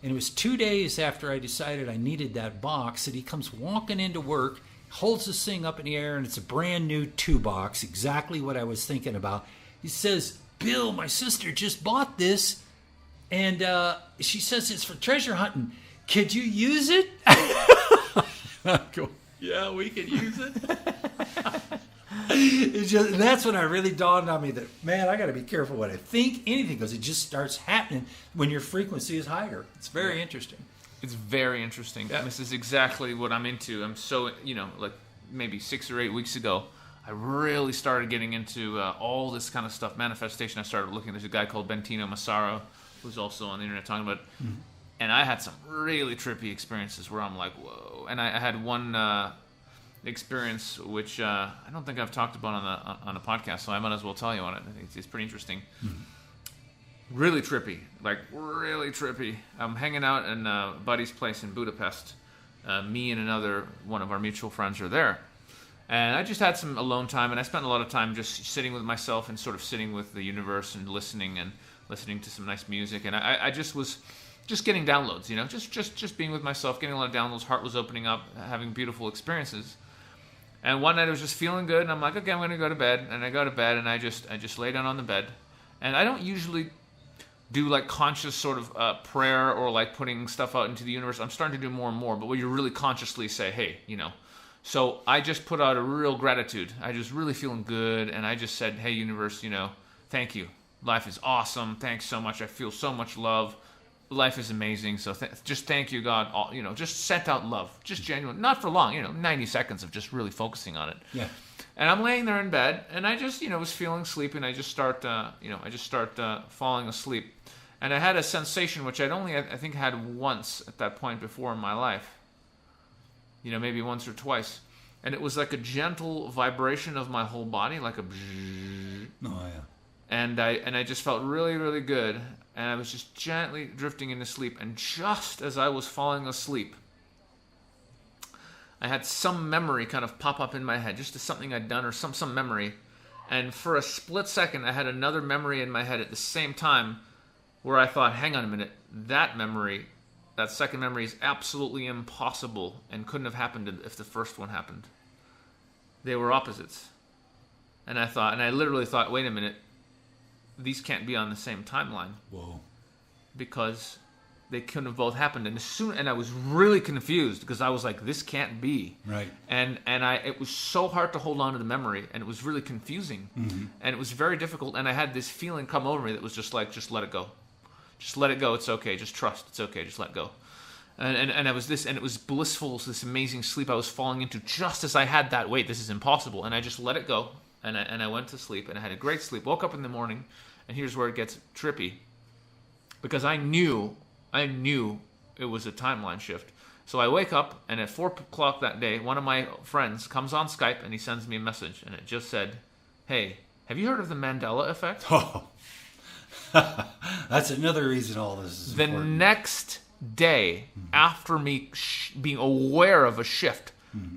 And it was 2 days after I decided I needed that box that he comes walking into work, holds this thing up in the air, and it's a brand new 2-box, exactly what I was thinking about. He says, Bill, my sister just bought this, and she says it's for treasure hunting. Could you use it? I go, yeah, we can use it. That's when I really dawned on me that, man, I got to be careful what I think, anything, because it just starts happening when your frequency is higher. It's very interesting. It's very interesting. Yeah. This is exactly what I'm into. I'm so, like maybe 6 or 8 weeks ago, I really started getting into all this kind of stuff. Manifestation, I started looking. There's a guy called Bentino Massaro who's also on the internet talking about it. Mm-hmm. And I had some really trippy experiences where I'm like, whoa. And I had one experience which I don't think I've talked about on the podcast, so I might as well tell you on it. I think it's pretty interesting. Mm-hmm. Really trippy. I'm hanging out in a buddy's place in Budapest. Me and one of our mutual friends are there. And I just had some alone time, and I spent a lot of time just sitting with myself and sort of sitting with the universe and listening to some nice music. And I just was just getting downloads, just being with myself, getting a lot of downloads. Heart was opening up, having beautiful experiences. And one night I was just feeling good, and I'm like, okay, I'm going to go to bed. And I go to bed, and I just lay down on the bed. And I don't usually do like conscious sort of prayer or like putting stuff out into the universe. I'm starting to do more and more, but where you really consciously say, hey, So I just put out a real gratitude. I just really feeling good, and I just said, hey, universe, thank you. Life is awesome. Thanks so much. I feel so much love. Life is amazing. So just thank you, God. Just sent out love. Just genuine. Not for long, 90 seconds of just really focusing on it. Yeah. And I'm laying there in bed, and I just, was feeling sleepy, and I just start, falling asleep. And I had a sensation, which I'd only, I think, had once at that point before in my life. Maybe once or twice. And it was like a gentle vibration of my whole body, like a bzzz. Oh, yeah. And I just felt really, really good. And I was just gently drifting into sleep. And just as I was falling asleep, I had some memory kind of pop up in my head, just as something I'd done or some memory. And for a split second, I had another memory in my head at the same time where I thought, hang on a minute, that second memory is absolutely impossible and couldn't have happened if the first one happened. They were opposites. And I literally thought, wait a minute, these can't be on the same timeline. Whoa. Because they couldn't have both happened. And I was really confused because I was like, this can't be. Right. And it was so hard to hold on to the memory, and it was really confusing. Mm-hmm. And it was very difficult, and I had this feeling come over me that was just like, just let it go. Just let it go. It's okay. Just trust. It's okay. Just let go. And I was this, and it was blissful, this amazing sleep I was falling into just as I had that, wait, this is impossible. And I just let it go, and I went to sleep, and I had a great sleep. Woke up in the morning, and here's where it gets trippy. Because I knew it was a timeline shift. So I wake up, and at 4 o'clock that day, one of my friends comes on Skype, and he sends me a message, and it just said, hey, have you heard of the Mandela effect? Oh. That's another reason all this is important. The next day, after me being aware of a shift,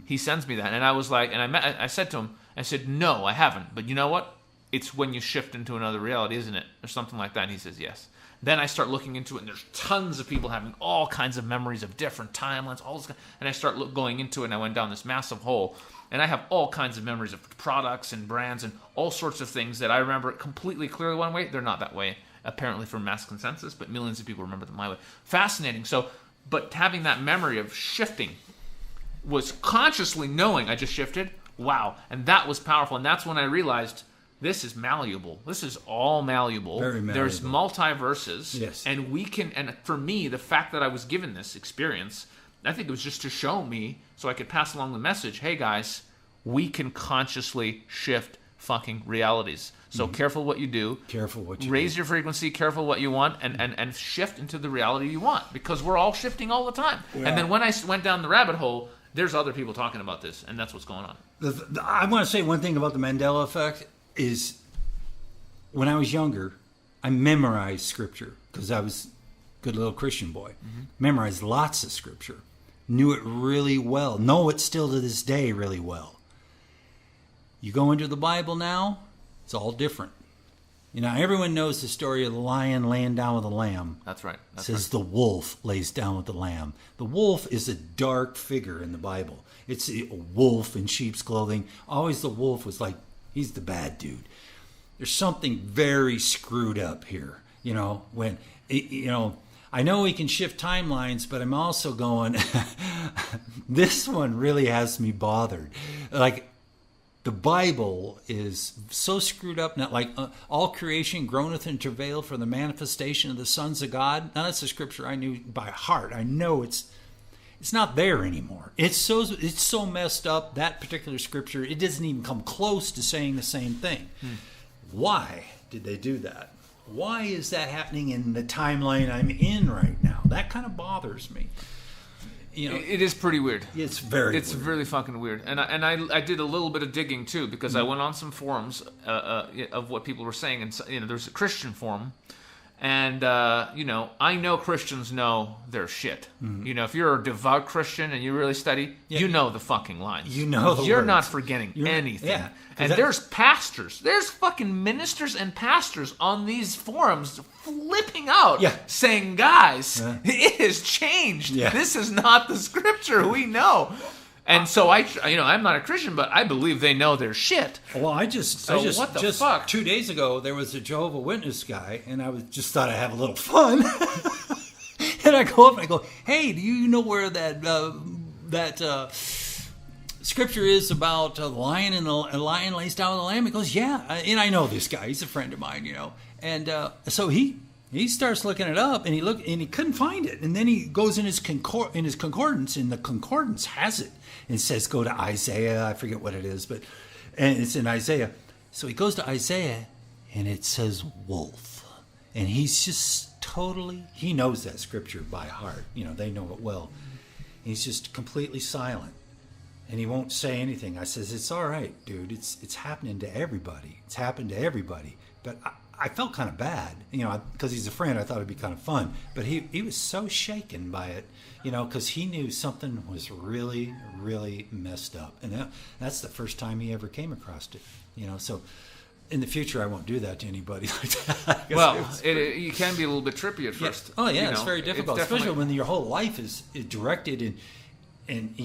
he sends me that. And I was like, I said to him, I said, no, I haven't. But you know what? It's when you shift into another reality, isn't it? Or something like that. And he says, yes. Then I start looking into it, and there's tons of people having all kinds of memories of different timelines, all this, and I start going into it, and I went down this massive hole. And I have all kinds of memories of products and brands and all sorts of things that I remember completely clearly one way. They're not that way, apparently, for mass consensus, but millions of people remember them my way. Fascinating. So, but having that memory of shifting was consciously knowing I just shifted. Wow. And that was powerful. And that's when I realized this is malleable. This is all malleable. Very malleable. There's multiverses. Yes. And and for me, the fact that I was given this experience, I think it was just to show me so I could pass along the message, hey guys, we can consciously shift fucking realities. So careful what you do. Careful what you Raise do. your frequency, careful what you want, and shift into the reality you want. Because we're all shifting all the time. Yeah. And then when I went down the rabbit hole, there's other people talking about this, and that's what's going on. I want to say one thing about the Mandela effect is when I was younger, I memorized scripture because I was a good little Christian boy. Memorized lots of scripture. Knew it really well. Know it still to this day really well. You go into the Bible now, it's all different. Everyone knows the story of the lion laying down with the lamb. That's right. It says the wolf lays down with the lamb. The wolf is a dark figure in the Bible. It's a wolf in sheep's clothing. Always the wolf was like, he's the bad dude. There's something very screwed up here. I know we can shift timelines, but I'm also going, this one really has me bothered. Like, the Bible is so screwed up, not like all creation groaneth in travail for the manifestation of the sons of God. Now, that's a scripture I knew by heart. I know it's not there anymore. It's so messed up, that particular scripture, it doesn't even come close to saying the same thing. Why did they do that? Why is that happening in the timeline I'm in right now? That kind of bothers me. It is pretty weird. It's very It's weird. really fucking weird. And I did a little bit of digging, too, because I went on some forums of what people were saying. And, there's a Christian forum. And, I know Christians know their shit. If you're a devout Christian and you really study, you know the fucking lines. You know the You're words. not forgetting anything. Yeah. And there's pastors. There's fucking ministers and pastors on these forums flipping out, saying, guys, it has changed. Yeah. This is not the scripture we know. And so I'm not a Christian, but I believe they know their shit. Well, I just what the fuck? 2 days ago there was a Jehovah's Witness guy, and I just thought I'd have a little fun. And I go up and I go, "Hey, do you know where that scripture is about a lion and a lion lays down with a lamb?" He goes, "Yeah," and I know this guy. He's a friend of mine, And so he starts looking it up, and he couldn't find it. And then he goes in his concordance, and the concordance has it. And it says, go to Isaiah. I forget what it is, and it's in Isaiah. So he goes to Isaiah, and it says wolf. And he's just he knows that scripture by heart. They know it well. He's just completely silent. And he won't say anything. I says, "It's all right, dude. It's happening to everybody. It's happened to everybody." But I felt kind of bad, because he's a friend. I thought it'd be kind of fun. But he was so shaken by it, because he knew something was really, really messed up. And that's the first time he ever came across it, So in the future, I won't do that to anybody like that. Well, you can be a little bit trippy at first. Yeah. Oh, yeah, it's very difficult, especially when your whole life is directed and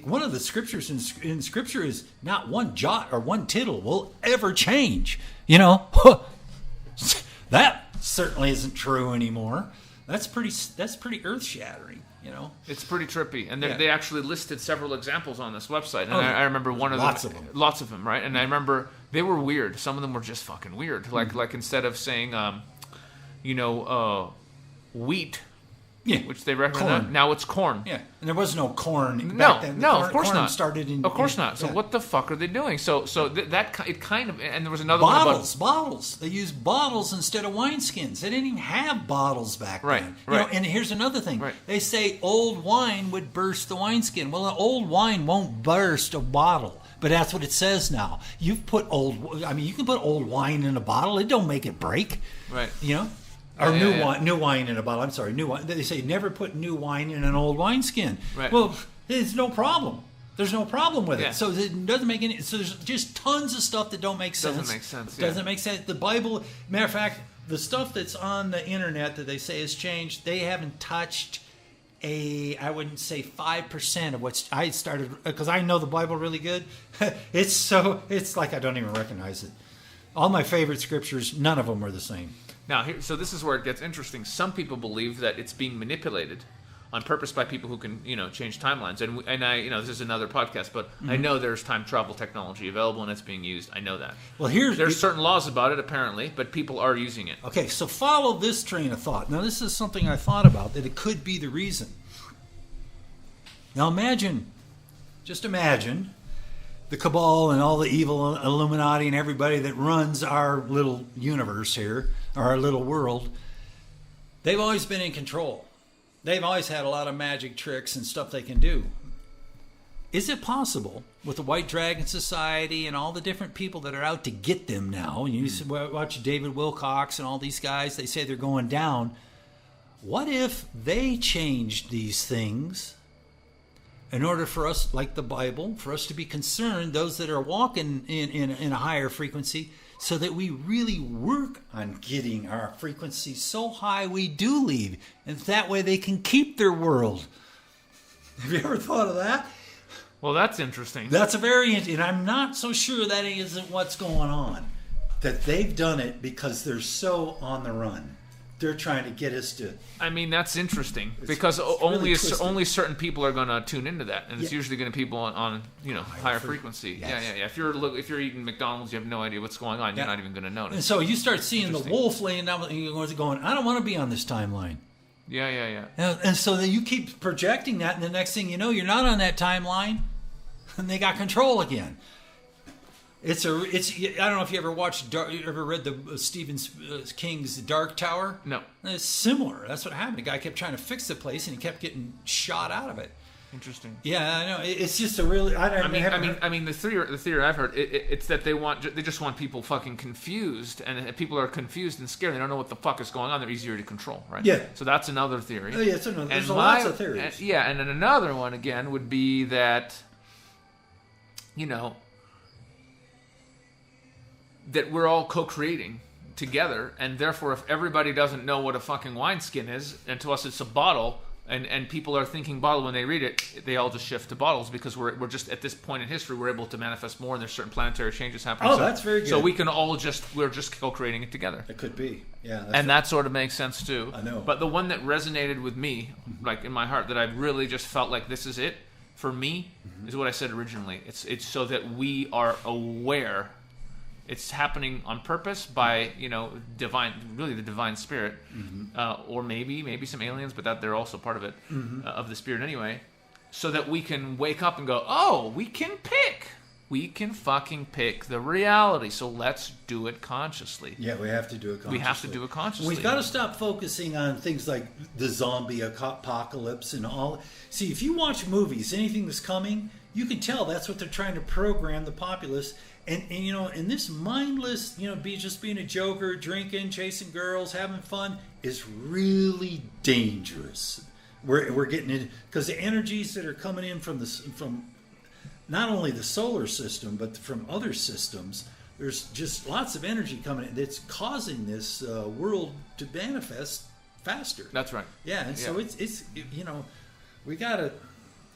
one of the scriptures in Scripture is not one jot or one tittle will ever change. That certainly isn't true anymore. That's pretty earth shattering. It's pretty trippy, and they actually listed several examples on this website. And Oh, I remember one of lots them, of them. lots of them, right? And I remember they were weird. Some of them were just fucking weird. Like instead of saying, wheat. Yeah, which they recommend. corn. Now it's corn. Yeah, and there was no corn No, back then. of course corn not. Started in, of course not. So yeah. what the fuck are they doing? So it kind of, and there was another one about bottles. They used bottles instead of wineskins. They didn't even have bottles back then. Right. And here's another thing. Right. They say old wine would burst the wineskin. Well, an old wine won't burst a bottle. But that's what it says now. You can put old wine in a bottle. It don't make it break. Right. Or new wine in a bottle. I'm sorry, new wine. They say never put new wine in an old wineskin. Right. Well, there's no problem. There's no problem with Yeah. it. So it doesn't make any. So there's just tons of stuff that don't make sense. Doesn't make sense. Doesn't make sense. The Bible. Matter of fact, the stuff that's on the internet that they say has changed, they haven't touched I wouldn't say 5% of what I started, because I know the Bible really good. It's like I don't even recognize it. All my favorite scriptures, none of them are the same. Now, so this is where it gets interesting. Some people believe that it's being manipulated on purpose by people who can, change timelines. And I, this is another podcast, but I know there's time travel technology available and it's being used. I know that. Well, there's certain laws about it apparently, but people are using it. Okay, so follow this train of thought. Now, this is something I thought about, that it could be the reason. Now, just imagine the cabal and all the evil Illuminati and everybody that runs our little universe here, or our little world. They've always been in control. They've always had a lot of magic tricks and stuff they can do. Is it possible, with the White Dragon Society and all the different people that are out to get them now, and you watch David Wilcox and all these guys, they say they're going down. What if they changed these things in order for us, like the Bible, for us to be concerned, those that are walking in a higher frequency, so that we really work on getting our frequency so high we do leave, and that way they can keep their world? Have you ever thought of that? Well, that's interesting. That's and I'm not so sure that isn't what's going on. That they've done it because they're so on the run. They're trying to get us to. I mean, that's interesting because really only certain people are going to tune into that, and it's Yeah. usually going to be people on higher frequency. Yes. Yeah. If you're eating McDonald's, you have no idea what's going on. You're not even going to notice. And so you start seeing the wolf laying down, and you're going, I don't want to be on this timeline. Yeah. And so then you keep projecting that, and the next thing you know, you're not on that timeline, and they got control again. I don't know if you ever read the Stephen King's Dark Tower. No. It's similar. That's what happened. The guy kept trying to fix the place, and he kept getting shot out of it. Interesting. Yeah, I know. It's just a really. I mean, the theory I've heard, it's that they just want people fucking confused, and if people are confused and scared, they don't know what the fuck is going on. They're easier to control, right? Yeah. So that's another theory. Oh, yeah, there's lots of theories. And then another one again would be that, that we're all co-creating together, and therefore if everybody doesn't know what a fucking wineskin is, and to us it's a bottle, And people are thinking bottle when they read it. They all just shift to bottles because we're just at this point in history we're able to manifest more, and there's certain planetary changes happening. Oh, that's very good. So we can all we're just co-creating it together. It could be, yeah. That sort of makes sense too. I know. But the one that resonated with me, like in my heart, that I really just felt like this is it for me, is what I said originally. It's so that we are aware. It's happening on purpose by, divine, really the divine spirit, or maybe some aliens, but that they're also part of it, of the spirit anyway, so that we can wake up and go, oh, we can pick. We can fucking pick the reality. So let's do it consciously. Yeah, we have to do it consciously. We've got to stop focusing on things like the zombie apocalypse and all. See, if you watch movies, anything that's coming, you can tell that's what they're trying to program the populace. And and this mindless, being a joker, drinking, chasing girls, having fun is really dangerous. We're getting in because the energies that are coming in from not only the solar system but from other systems. There's just lots of energy coming in that's causing this world to manifest faster. That's right. Yeah, and so it's we gotta.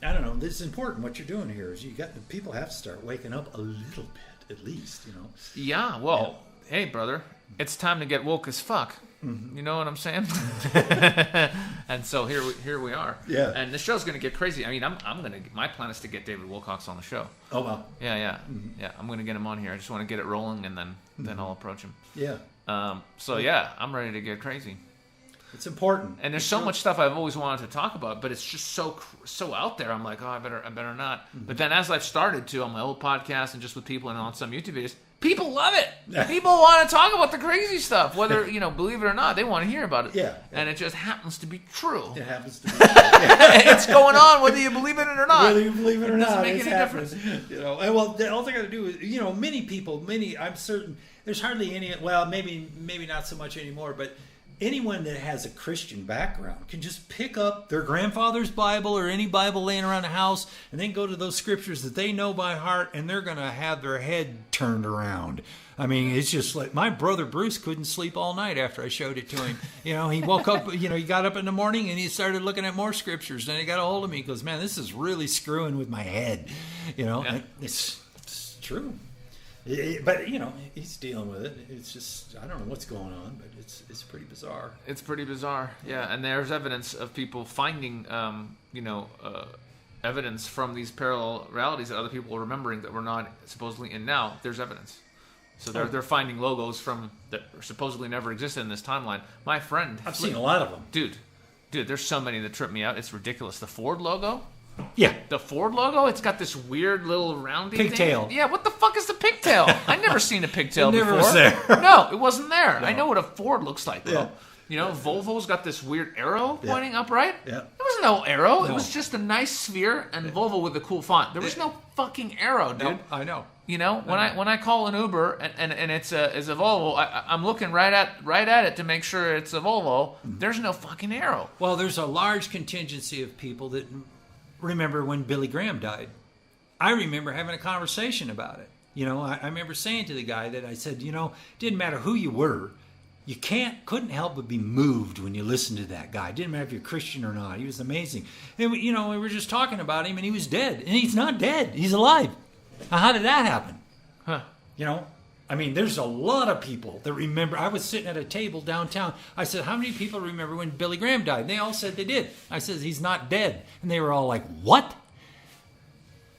I don't know. This is important. What you're doing here is people have to start waking up a little bit. At least, Yeah, well, hey, brother, it's time to get woke as fuck. You know what I'm saying? And so here we are. Yeah. And the show's gonna get crazy. I mean, my plan is to get David Wilcox on the show. Oh wow. Yeah. I'm gonna get him on here. I just want to get it rolling, and then I'll approach him. Yeah. I'm ready to get crazy. It's important. And there's so much stuff I've always wanted to talk about, but it's just so out there. I'm like, oh, I better not. But then as I've started to on my old podcast and just with people and on some YouTube videos, people love it. People want to talk about the crazy stuff, whether believe it or not. They want to hear about it. Yeah. And it just happens to be true. It happens to be true. It's going on whether you believe it or not. Whether you believe it or not, it's any difference. And all they got to do is many people. I'm certain there's hardly any. Well, maybe not so much anymore, but. Anyone that has a Christian background can just pick up their grandfather's Bible or any Bible laying around the house and then go to those scriptures that they know by heart, and they're going to have their head turned around. I mean, it's just like my brother Bruce couldn't sleep all night after I showed it to him. He woke up, he got up in the morning and he started looking at more scriptures. And he got a hold of me. He goes, man, this is really screwing with my head. Yeah. It's true. But he's dealing with it. It's just I don't know what's going on, but it's pretty bizarre. It's pretty bizarre, yeah. And there's evidence of people finding, evidence from these parallel realities that other people are remembering that we're not supposedly in now. There's evidence, so they're finding logos from that supposedly never existed in this timeline. My friend, I've seen a lot of them, dude. There's so many that trip me out. It's ridiculous. The Ford logo. Yeah. The Ford logo, it's got this weird little roundy pigtail. Thing. Yeah, what the fuck is the pigtail? I've never seen a pigtail before. Was there. No, it wasn't there. No. I know what a Ford looks like, though. Yeah. Volvo's got this weird arrow pointing up, right? Yeah. There was no arrow. No. It was just a nice sphere and Volvo with a cool font. There was no fucking arrow, dude. No, I know. When I call an Uber and it's a Volvo, I'm looking right at it to make sure it's a Volvo. There's no fucking arrow. Well, there's a large contingency of people that remember when Billy Graham died. I remember having a conversation about it. I remember saying to the guy that I said, didn't matter who you were, you couldn't help but be moved when you listened to that guy. It didn't matter if you're Christian or not. He was amazing. And we were just talking about him, and he was dead. And he's not dead. He's alive. Now, how did that happen? Huh. I mean, there's a lot of people that remember. I was sitting at a table downtown. I said, how many people remember when Billy Graham died? And they all said they did. I said, he's not dead. And they were all like, what?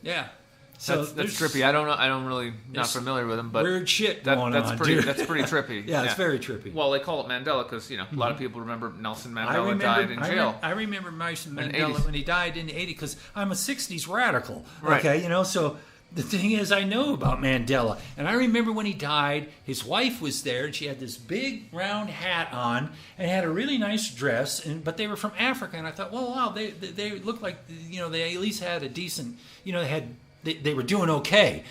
Yeah. So that's trippy. I don't know. I don't really not familiar with him, but weird shit going on. Dude. That's pretty trippy. Yeah, it's very trippy. Well, they call it Mandela because a lot of people remember Nelson Mandela died in jail. I remember Nelson Mandela when he died in the 80s because I'm a 60s radical. Right. Okay, so the thing is, I know about Mandela, and I remember when he died, his wife was there, and she had this big round hat on, and had a really nice dress, but they were from Africa, and I thought, well, wow, they looked like, they at least had a decent, they were doing okay,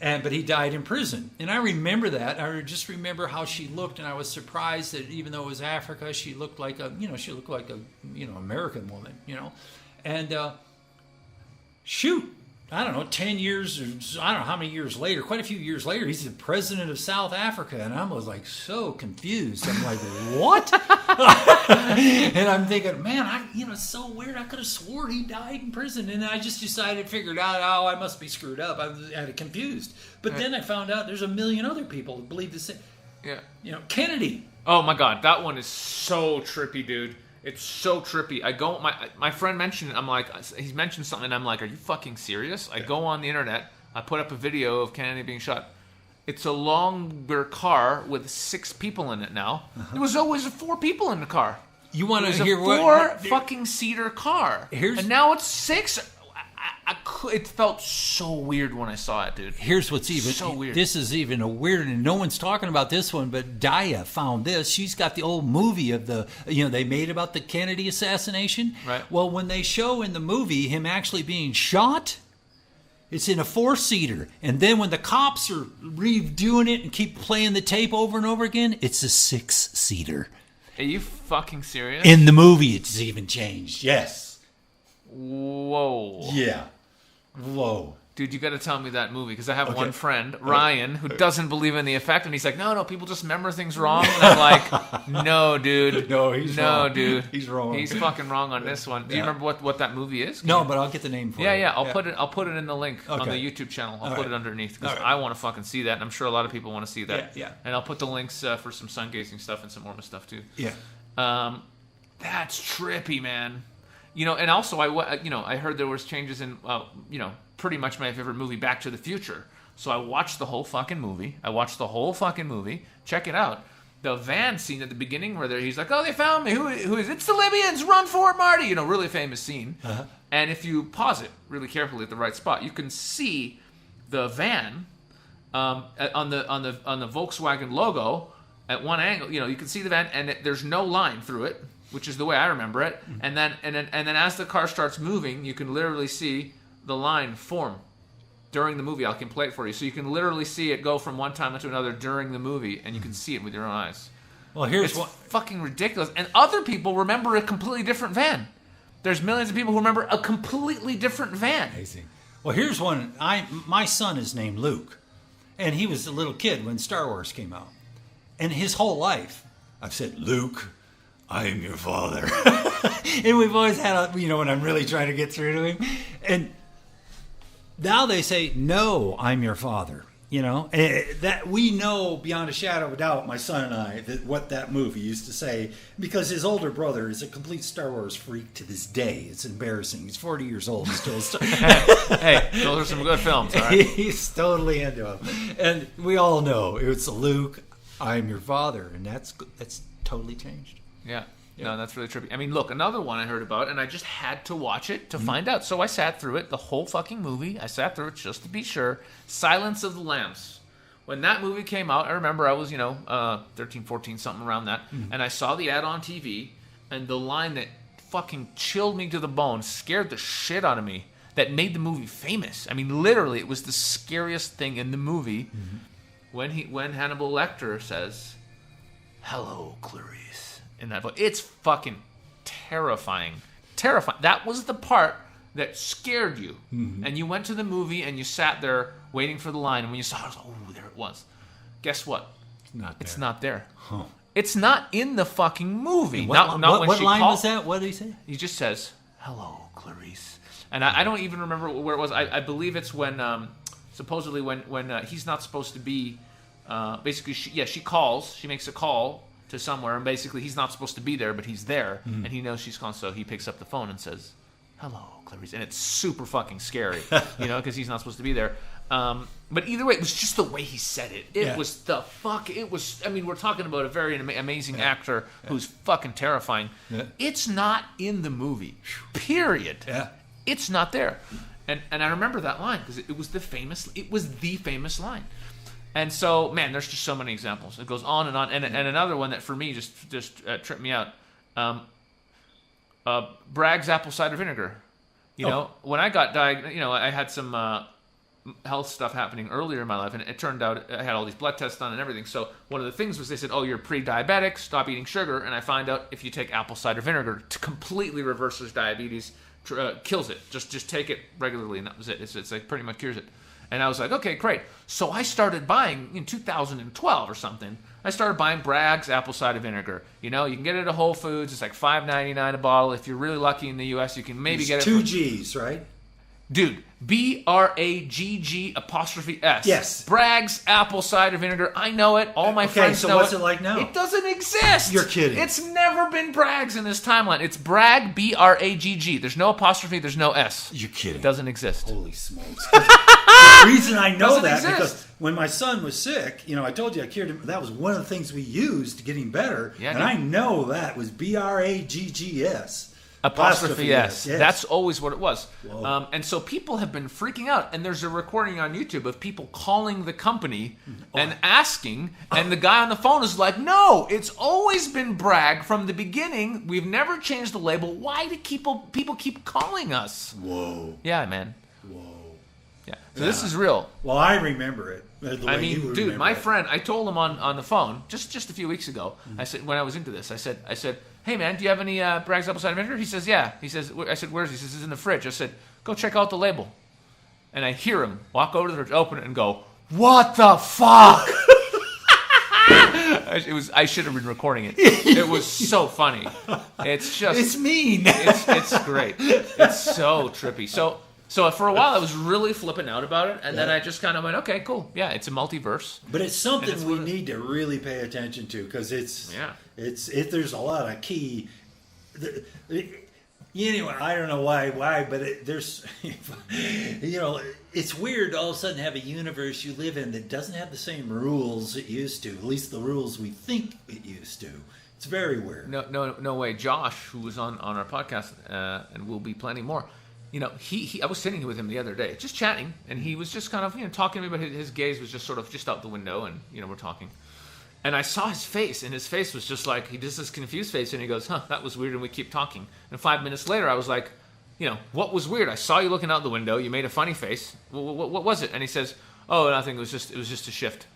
but he died in prison, and I remember that. I just remember how she looked, and I was surprised that even though it was Africa, she looked like a American woman, and shoot. I don't know, 10 years, or I don't know how many years later, quite a few years later, he's the president of South Africa. And I was like so confused. I'm like, what? And I'm thinking, man, it's so weird. I could have swore he died in prison. And I just figured out, I must be screwed up. I was confused. But then I found out there's a million other people that believe the same. Yeah. Kennedy. Oh my God, that one is so trippy, dude. It's so trippy. My friend mentioned it. I'm like, he's mentioned something, and I'm like, are you fucking serious? I go on the internet. I put up a video of Kennedy being shot. It's a longer car with 6 people in it now. There was always 4 people in the car. You want to hear what? 4 fucking seater car. And now it's 6. It felt so weird when I saw it, dude. Here's what's even so weird. This is even a weird, and no one's talking about this one, but Daya found this. She's got the old movie of they made about the Kennedy assassination. Right. Well, when they show in the movie him actually being shot, it's in a 4-seater. And then when the cops are redoing it and keep playing the tape over and over again, it's a 6-seater. Are you fucking serious? In the movie, it's even changed. Yes. Whoa. Yeah. Whoa. Dude, you got to tell me that movie, because I have one friend, Ryan, who doesn't believe in the effect, and he's like, no, people just remember things wrong. And I'm like, no, dude. No, he's wrong. No, dude. He's wrong. He's fucking wrong on this one. Do you remember what that movie is? No, but I'll get the name for you. Yeah. I'll put it in the link on the YouTube channel. I'll put it underneath, because I want to fucking see that, and I'm sure a lot of people want to see that. Yeah. And I'll put the links for some Sungazing stuff and some Ormus stuff too. Yeah. That's trippy, man. And also I heard there was changes in pretty much my favorite movie, Back to the Future. So I watched the whole fucking movie. Check it out. The van scene at the beginning where he's like, oh, they found me. Who is it? It's the Libyans. Run for it, Marty. Really famous scene. Uh-huh. And if you pause it really carefully at the right spot, you can see the van on the Volkswagen logo at one angle. You can see the van, and there's no line through it, which is the way I remember it. Mm-hmm. And then as the car starts moving, you can literally see the line form during the movie. I can play it for you. So you can literally see it go from one time to another during the movie, and you can see it with your own eyes. Well, it's fucking ridiculous. And other people remember a completely different van. There's millions of people who remember a completely different van. Amazing. Well, here's one. My son is named Luke, and he was a little kid when Star Wars came out. And his whole life, I've said, Luke, I am your father. And we've always had when I'm really trying to get through to him. And now they say, no, I'm your father. That we know beyond a shadow of a doubt, my son and I, that what that movie used to say, because his older brother is a complete Star Wars freak to this day. It's embarrassing. He's 40 years old and still. Hey, those are some good films, all right? He's totally into them. And we all know it's Luke, I'm your father. And that's totally changed. Yeah. No, that's really trippy. I mean, look, another one I heard about, and I just had to watch it to find out. So I sat through it, the whole fucking movie. I sat through it just to be sure. Silence of the Lambs. When that movie came out, I remember I was, 13, 14, something around that. Mm-hmm. And I saw the ad on TV, and the line that fucking chilled me to the bone, scared the shit out of me, that made the movie famous. I mean, literally, it was the scariest thing in the movie when Hannibal Lecter says, hello, Clarice. In that book, it's fucking terrifying. That was the part that scared you, and you went to the movie and you sat there waiting for the line. And when you saw it, I was like, "Oh, there it was." Guess what? It's not there. Huh. It's not in the fucking movie. What line was that? What did he say? He just says, "Hello, Clarice," and I don't even remember where it was. I believe it's when supposedly when he's not supposed to be. Basically, she calls. She makes a call to somewhere, and basically he's not supposed to be there, but he's there, and he knows she's calling, so he picks up the phone and says, hello, Clarice, and it's super fucking scary, because he's not supposed to be there. But either way, it was just the way he said it. It was we're talking about a very amazing actor who's fucking terrifying. Yeah. It's not in the movie, period. Yeah. It's not there. And I remember that line, because it was the famous line. And so, man, there's just so many examples. It goes on and on. And another one that for me just tripped me out. Bragg's apple cider vinegar. You know, when I got diagnosed, I had some health stuff happening earlier in my life, and it turned out I had all these blood tests done and everything. So one of the things was they said, oh, you're pre-diabetic, stop eating sugar. And I find out if you take apple cider vinegar, it completely reverses diabetes, kills it. Just take it regularly, and that was it. It's like pretty much cures it. And I was like, okay, great. So I started buying in 2012 or something. I started buying Bragg's apple cider vinegar. You know, you can get it at Whole Foods. It's like $5.99 a bottle. If you're really lucky in the U.S., you can maybe get it. 2 G's, right? Dude, BRAGG''S. Yes. Bragg's apple cider vinegar. I know it. All my friends know it. Okay, so what's it like now? It doesn't exist. You're kidding. It's never been Bragg's in this timeline. It's Bragg, BRAGG. There's no apostrophe. There's no S. You're kidding. It doesn't exist. Holy smokes. The reason I know that exist. because when my son was sick, you know, I told you I cured him. That was one of the things we used to get him better. Yeah, and I know that was BRAGGS. Apostrophe S. Yes. That's always what it was. Whoa. And so people have been freaking out. And there's a recording on YouTube of people calling the company and asking. And the guy on the phone is like, no, it's always been Bragg from the beginning. We've never changed the label. Why do people keep calling us? Whoa. Yeah, man. Whoa. Yeah. So this is real. Well, I remember it. I mean, dude, my friend, I told him on the phone just a few weeks ago. I said, when I was into this, I said, hey man, do you have any Bragg's apple cider vinegar? He says, yeah. He says, I said, where's he? He says, it's in the fridge. I said, go check out the label. And I hear him walk over to the fridge, open it, and go, what the fuck? I should have been recording it. It was so funny. It's mean. It's great. It's so trippy. So for a while I was really flipping out about it, and then I just kind of went, okay, cool. Yeah, it's a multiverse. But it's something we need to really pay attention to because there's a lot of key. Anyway, I don't know why, but there's, you know, it's weird to all of a sudden have a universe you live in that doesn't have the same rules it used to. At least the rules we think it used to. It's very weird. No way. Josh, who was on our podcast, and will be plenty more. You know, I was sitting with him the other day, just chatting, and he was just kind of, you know, talking to me, but his gaze was just sort of just out the window, and, you know, we're talking. And I saw his face, and his face was just like, he does this confused face, and he goes, that was weird, and we keep talking. And 5 minutes later, I was like, you know, what was weird? I saw you looking out the window, you made a funny face. What was it? And he says, oh, nothing, it was just a shift.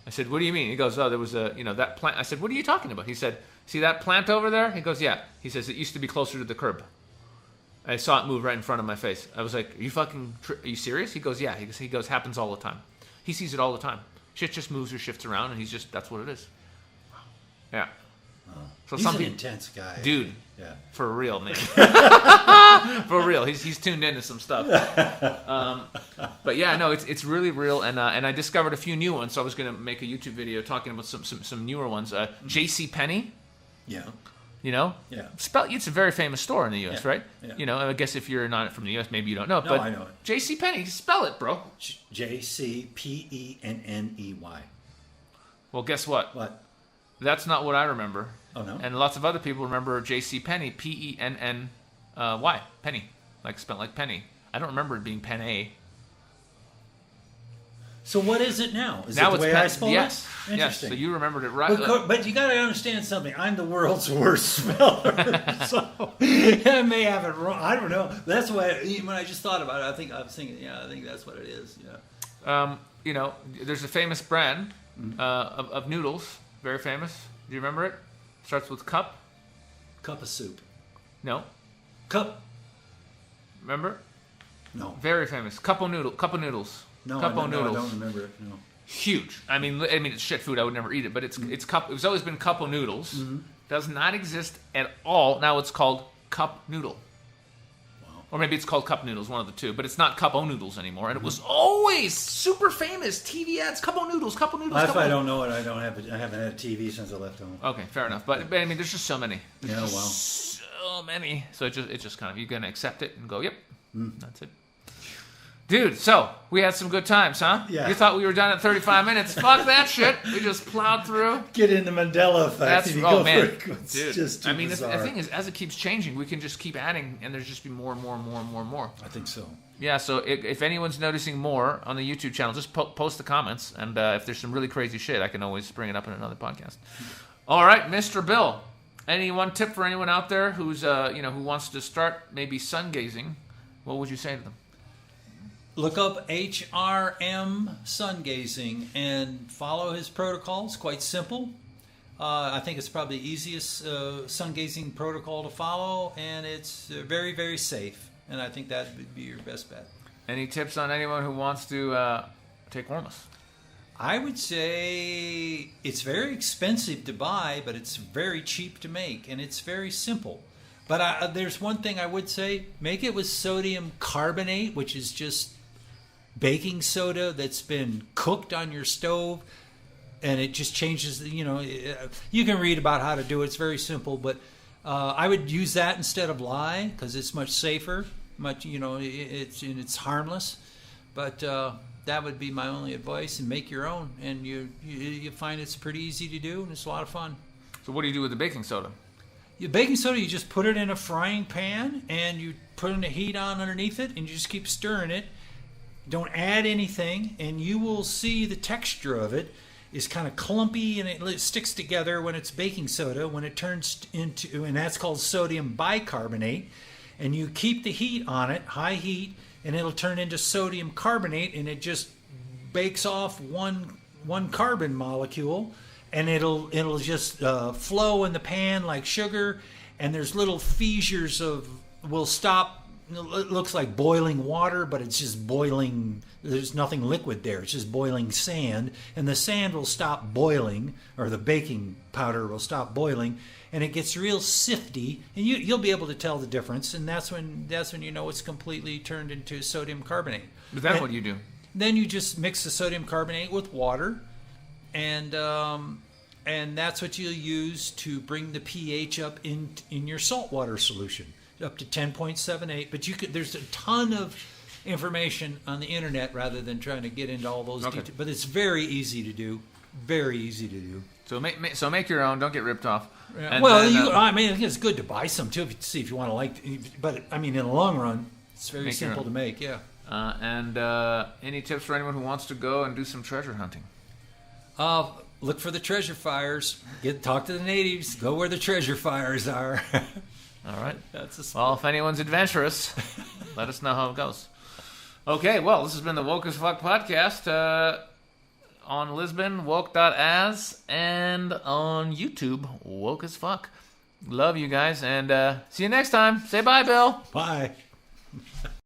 I said, what do you mean? He goes, oh, there was that plant. I said, what are you talking about? He said, see that plant over there? He goes, yeah. He says, it used to be closer to the curb. I saw it move right in front of my face. I was like, are you serious? He goes, yeah. He goes, happens all the time. He sees it all the time. Shit just moves or shifts around, and that's what it is. Yeah. So he's an intense guy. Dude. Yeah. For real, man. For real. He's tuned into some stuff. But yeah, no, it's really real, and I discovered a few new ones, so I was going to make a YouTube video talking about some newer ones. JCPenney. Yeah. You know? Yeah. It's a very famous store in the U.S., right? Yeah. You know, I guess if you're not from the U.S., maybe you don't know. No, but I know it. JCPenney, spell it, bro. JCPENNEY. Well, guess what? What? That's not what I remember. Oh, no? And lots of other people remember JCPenney, Penny, penny, like spelled like penny. I don't remember it being Penny. So what is it now? Is now it the way I spell yes. it? Interesting. Yes, so you remembered it right. But you got to understand something. I'm the world's worst speller, so I may have it wrong. I don't know. That's why when I just thought about it, I was thinking, I think that's what it is. Yeah. You know, there's a famous brand of noodles, very famous. Do you remember it? Starts with cup. Cup of soup. No. Cup. Remember? No. Very famous. Cup of noodles. No, cup I of noodles. I don't remember it. No. Huge. I mean, it's shit food. I would never eat it, but it's cup. It's always been cup of noodles. Mm-hmm. Does not exist at all. Now it's called cup noodle. Wow. Or maybe it's called cup noodles, one of the two. But it's not cup o noodles anymore. And it was always super famous. TV ads, cup o noodles, cup o noodles. If I don't know it, I don't have it. I haven't had a TV since I left home. Okay, fair enough. But I mean, there's just so many. Yeah, wow. So many. So it just kind of, you're gonna accept it and go, yep, that's it. Dude, so we had some good times, huh? Yeah. You thought we were done at 35 minutes. Fuck that shit. We just plowed through. Get in the Mandela effect. Man. It's dude. just too bizarre. The thing is, as it keeps changing, we can just keep adding, and there's just be more and more and more and more and more. I think so. Yeah, so if anyone's noticing more on the YouTube channel, just post the comments, and if there's some really crazy shit, I can always bring it up in another podcast. All right, Mr. Bill. Any one tip for anyone out there who's who wants to start maybe sungazing? What would you say to them? Look up HRM Sungazing and follow his protocols. Quite simple. I think it's probably the easiest sungazing protocol to follow, and it's very, very safe. And I think that would be your best bet. Any tips on anyone who wants to take Ormus? I would say it's very expensive to buy, but it's very cheap to make, and it's very simple. But there's one thing I would say: make it with sodium carbonate, which is just baking soda that's been cooked on your stove, and it just changes. You can read about how to do it. It's very simple, but I would use that instead of lye because it's much safer. It's harmless, but that would be my only advice. And make your own, and you find it's pretty easy to do, and it's a lot of fun. So what do you do with the baking soda? Your baking soda, you just put it in a frying pan, and you put in the heat on underneath it, and you just keep stirring it. Don't add anything, and you will see the texture of it is kind of clumpy, and it sticks together when it's baking soda. When it turns into, and that's called sodium bicarbonate, and you keep the heat on it, high heat, and it'll turn into sodium carbonate, and it just bakes off one carbon molecule, and it'll just flow in the pan like sugar, and there's little fissures will stop. It looks like boiling water, but it's just boiling. There's nothing liquid there. It's just boiling sand, and the sand will stop boiling, or the baking powder will stop boiling, and it gets real sifty, and you'll be able to tell the difference, and that's when you know it's completely turned into sodium carbonate. Is that what you do? Then you just mix the sodium carbonate with water, and that's what you'll use to bring the pH up in your saltwater solution, up to 10.78. But there's a ton of information on the internet rather than trying to get into all those details. But it's very easy to do. Very easy to do. So make your own. Don't get ripped off. Yeah. I think it's good to buy some too, to see if you want to But I mean, in the long run, it's very simple to make. Yeah. And any tips for anyone who wants to go and do some treasure hunting? Look for the treasure fires. Talk to the natives. Go where the treasure fires are. All right. Well, if anyone's adventurous, let us know how it goes. Okay, well, this has been the Woke as Fuck podcast on Lisbon, woke.as, and on YouTube, Woke as Fuck. Love you guys, and see you next time. Say bye, Bill. Bye.